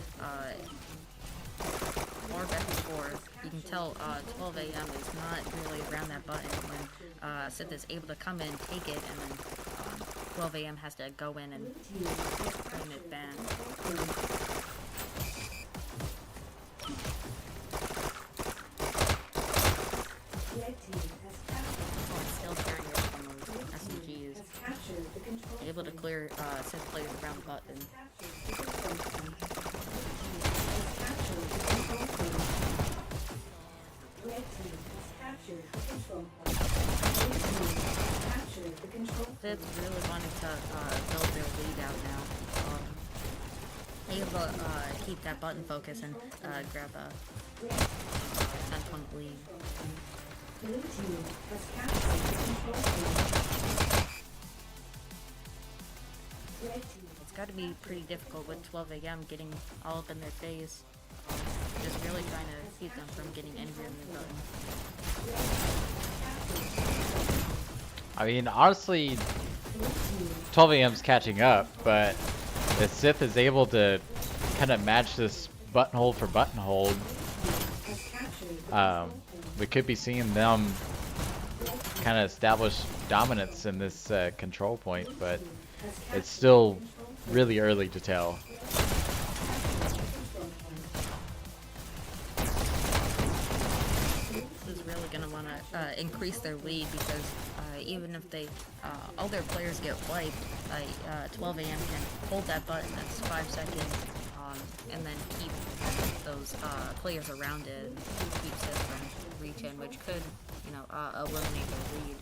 Speaker 2: More back and forth. You can tell 12 AM is not really around that button when Sith is able to come in, take it, and then 12 AM has to go in and bring it back. Still carrying it from those SMGs. Able to clear Sith players around the button. Sith really wanting to build their lead out now. Able to keep that button focus and grab a 10-point lead. It's got to be pretty difficult with 12 AM getting all up in their face. Just really trying to keep them from getting anywhere in the button.
Speaker 1: I mean, honestly, 12 AM's catching up, but the Sith is able to kind of match this buttonhole for buttonhole. We could be seeing them kind of establish dominance in this control point, but it's still really early to tell.
Speaker 2: Increase their lead because even if they all their players get wiped, 12 AM can hold that button that's 5 seconds, and then keep those players around it and keep Sith from reach-in, which could, eliminate their lead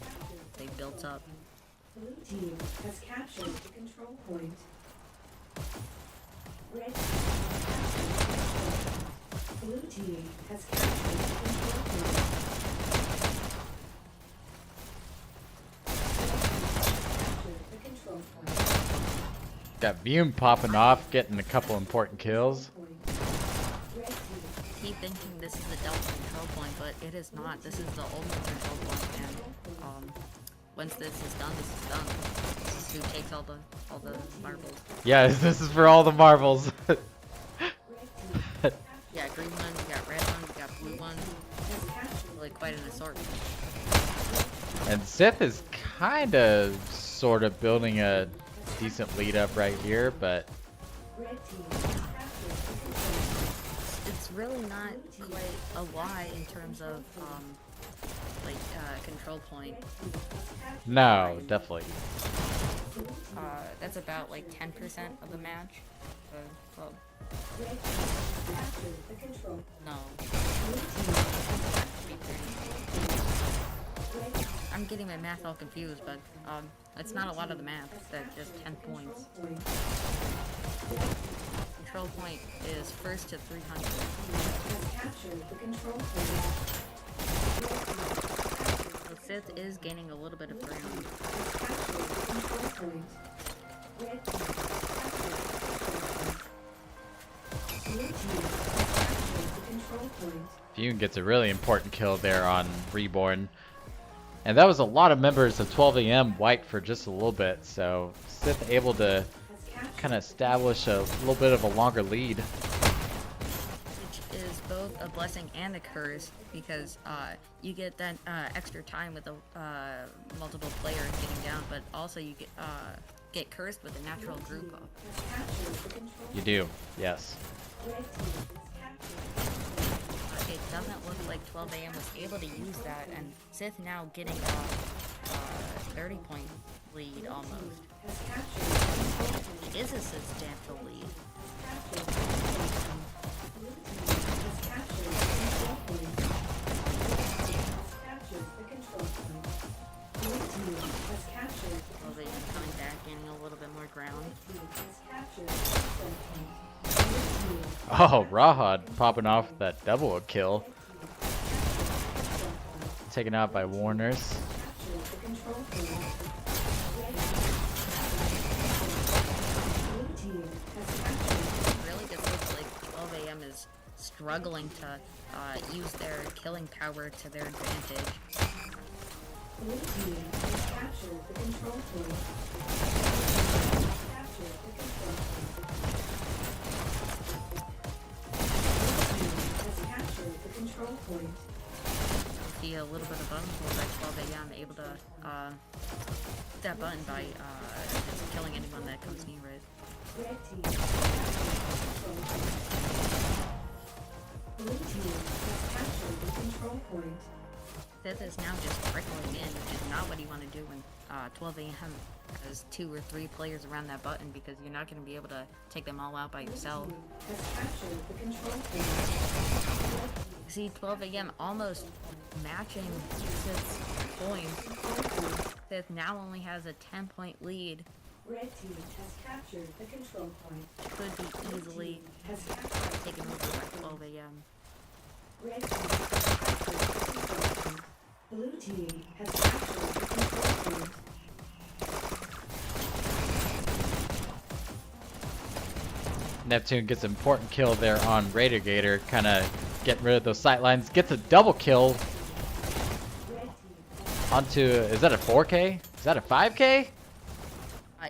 Speaker 2: they built up.
Speaker 3: Blue team has captured the control point. Red Blue team has captured the control point.
Speaker 1: Got Vume popping off, getting a couple important kills.
Speaker 2: Keep thinking this is the Delta control point, but it is not. This is the ultimate control point, and once this is done, this is done. This is who takes all the marbles.
Speaker 1: Yes, this is for all the marbles.
Speaker 2: Yeah, green one, we got red one, we got blue one. Really quite an assortment.
Speaker 1: And Sith is kind of, sort of building a decent lead up right here, but
Speaker 2: it's really not quite a lot in terms of control point.
Speaker 1: no, definitely.
Speaker 2: That's about like 10% of the match. Well, no. I'm getting my math all confused, but it's not a lot of the math. They're just 10 points. Control point is first to 300.
Speaker 3: Has captured the control point.
Speaker 2: So Sith is gaining a little bit of ground.
Speaker 3: Has captured the control point. Red team has captured the control point. Blue team has captured the control point.
Speaker 1: Fune gets a really important kill there on Reborn. And that was a lot of members of 12 AM wiped for just a little bit, so Sith able to kind of establish a little bit of a longer lead.
Speaker 2: Which is both a blessing and a curse, because you get that extra time with the multiple players getting down, but also you get cursed with a natural group up.
Speaker 3: Has captured the control
Speaker 1: You do, yes.
Speaker 3: Red team has captured
Speaker 2: It doesn't look like 12 AM was able to use that, and Sith now getting a 30-point lead almost.
Speaker 3: has captured the control point.
Speaker 2: It is a substantial lead. Well, they are coming back, gaining a little bit more ground.
Speaker 1: Oh, Rahad popping off that double kill. Taken out by Warners.
Speaker 2: Really just looks like 12 AM is struggling to use their killing power to their advantage.
Speaker 3: Blue team has captured the control point. Captured the control point. Blue team has captured the control point.
Speaker 2: See a little bit of button pull by 12 AM, able to hit that button by just killing anyone that comes near it.
Speaker 3: Red team has captured the control point. Blue team has captured the control point.
Speaker 2: Sith is now just trickling in, which is not what you want to do when 12 AM has 2 or 3 players around that button, because you're not going to be able to take them all out by yourself.
Speaker 3: Has captured the control point.
Speaker 2: See, 12 AM almost matching Sith's points. Sith now only has a 10-point lead.
Speaker 3: Red team has captured the control point.
Speaker 2: Could be easily
Speaker 3: Has captured
Speaker 2: taken over by 12 AM.
Speaker 3: Red team has captured the control point. Blue team has captured the control point.
Speaker 1: Neptune gets an important kill there on Raider Gator, kind of getting rid of those sight lines. Gets a double kill
Speaker 3: Red team
Speaker 1: onto, is that a 4K? Is that a 5K?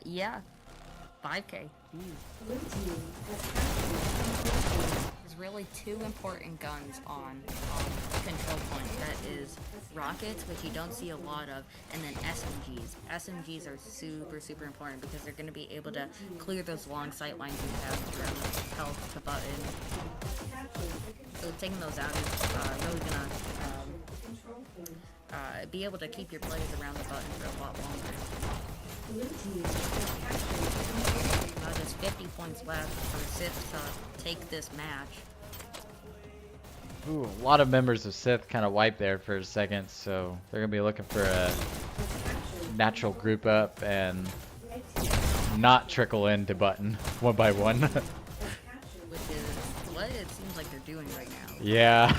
Speaker 2: Yeah. 5K.
Speaker 3: Blue team has captured the control point.
Speaker 2: There's really 2 important guns on control point. That is rockets, which you don't see a lot of, and then SMGs. SMGs are super important because they're going to be able to clear those long sight lines you have from health to button. So taking those out is really going to be able to keep your players around the button for a lot longer.
Speaker 3: Blue team has captured the control point.
Speaker 2: There's 50 points left for Sith to take this match.
Speaker 1: Ooh, a lot of members of Sith kind of wiped there for a second, so they're going to be looking for a natural group up and not trickle into button one by one.
Speaker 2: Which is what it seems like they're doing right now.
Speaker 1: Yeah.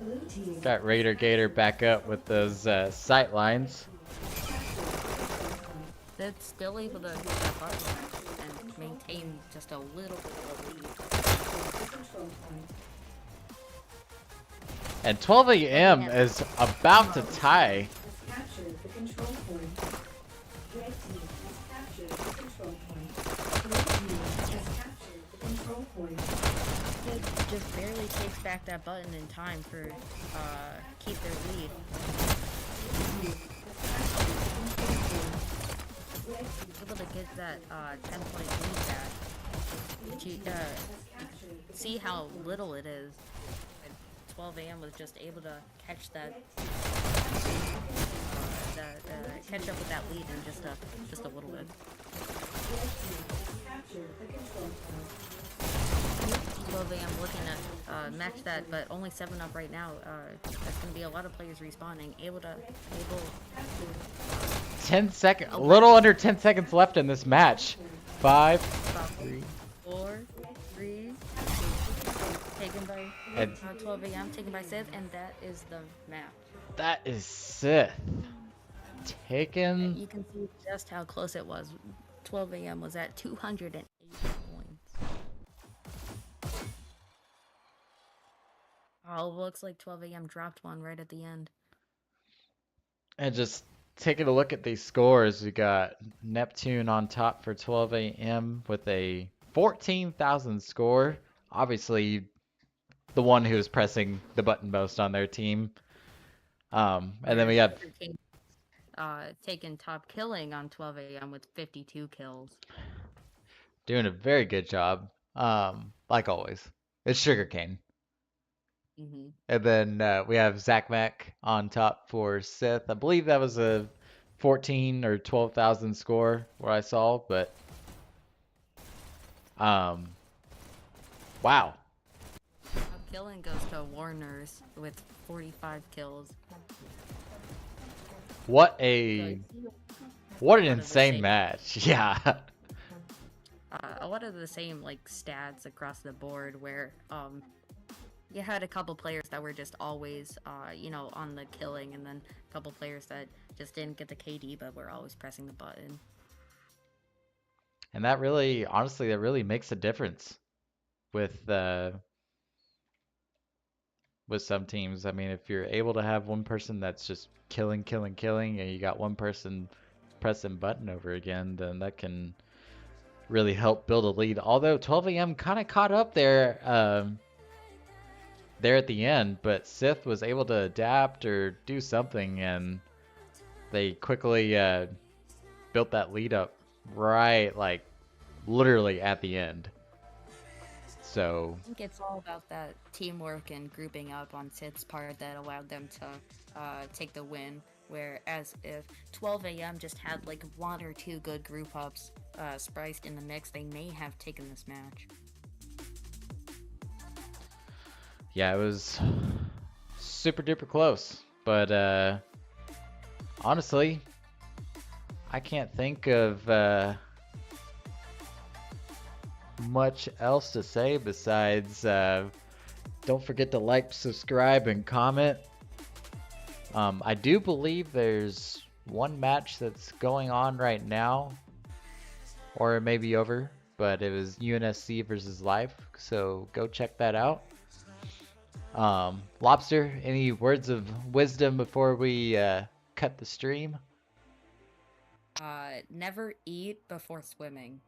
Speaker 3: Blue team
Speaker 1: Got Raider Gator back up with those sight lines.
Speaker 2: That's still able to get that button and maintain just a little bit of a lead.
Speaker 3: control point.
Speaker 1: And 12 AM is about to tie.
Speaker 3: Has captured the control point. Red team has captured the control point. Blue team has captured the control point.
Speaker 2: It just barely takes back that button in time for keep their lead. Able to get that 10-point lead back. But you see how little it is. 12 AM was just able to catch that, catch up with that lead in just a little bit.
Speaker 3: Red team has captured the control point.
Speaker 2: 12 a.m. looking to match that, but only 7 up right now. That's going to be a lot of players respawning. Able to
Speaker 1: 10 seconds, a little under 10 seconds left in this match. 5, 3,
Speaker 2: 4, 3, taken by
Speaker 1: and
Speaker 2: 12 a.m. taken by Sith, and that is the map.
Speaker 1: that is Sith. Taken.
Speaker 2: You can see just how close it was. 12 a.m. was at 208 points. Oh, looks like 12 a.m. dropped one right at the end.
Speaker 1: And just taking a look at these scores, we got Neptune on top for 12 a.m. with a 14,000 score. Obviously, the one who's pressing the button most on their team. And then we have
Speaker 2: taken top killing on 12 a.m. with 52 kills.
Speaker 1: doing a very good job. Like always, it's Sugarcane.
Speaker 2: Mm-hmm.
Speaker 1: And then we have Zach Mack on top for Sith. I believe that was a 14 or 12,000 score where I saw, but wow.
Speaker 2: Top killing goes to Warner's with 45 kills.
Speaker 1: What an insane match. Yeah.
Speaker 2: A lot of the same like stats across the board where you had a couple players that were just always on the killing, and then a couple players that just didn't get the KD but were always pressing the button.
Speaker 1: And that really, honestly, that really makes a difference with some teams. I mean, if you're able to have one person that's just killing, and you got one person pressing button over again, then that can really help build a lead. Although 12 a.m. kind of caught up there at the end, but Sith was able to adapt or do something, and they quickly built that lead up right, like, literally at the end. So
Speaker 2: I think it's all about that teamwork and grouping up on Sith's part that allowed them to take the win. Whereas if 12 a.m. just had like 1 or 2 good group ups spiced in the mix, they may have taken this match.
Speaker 1: yeah, it was super duper close. But honestly, I can't think of much else to say besides don't forget to like, subscribe, and comment. I do believe there's one match that's going on right now, or it may be over, but it was UNSC versus Life, so go check that out. Lobster, any words of wisdom before we cut the stream?
Speaker 2: Never eat before swimming.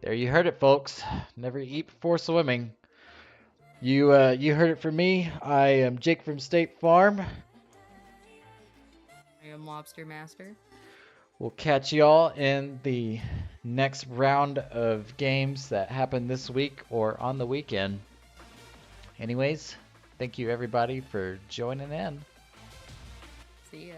Speaker 1: There you heard it, folks. Never eat before swimming. You heard it from me. I am Jake from State Farm.
Speaker 2: I am Lobster Master.
Speaker 1: We'll catch y'all in the next round of games that happen this week or on the weekend. Anyways, thank you everybody for joining in.
Speaker 2: See ya.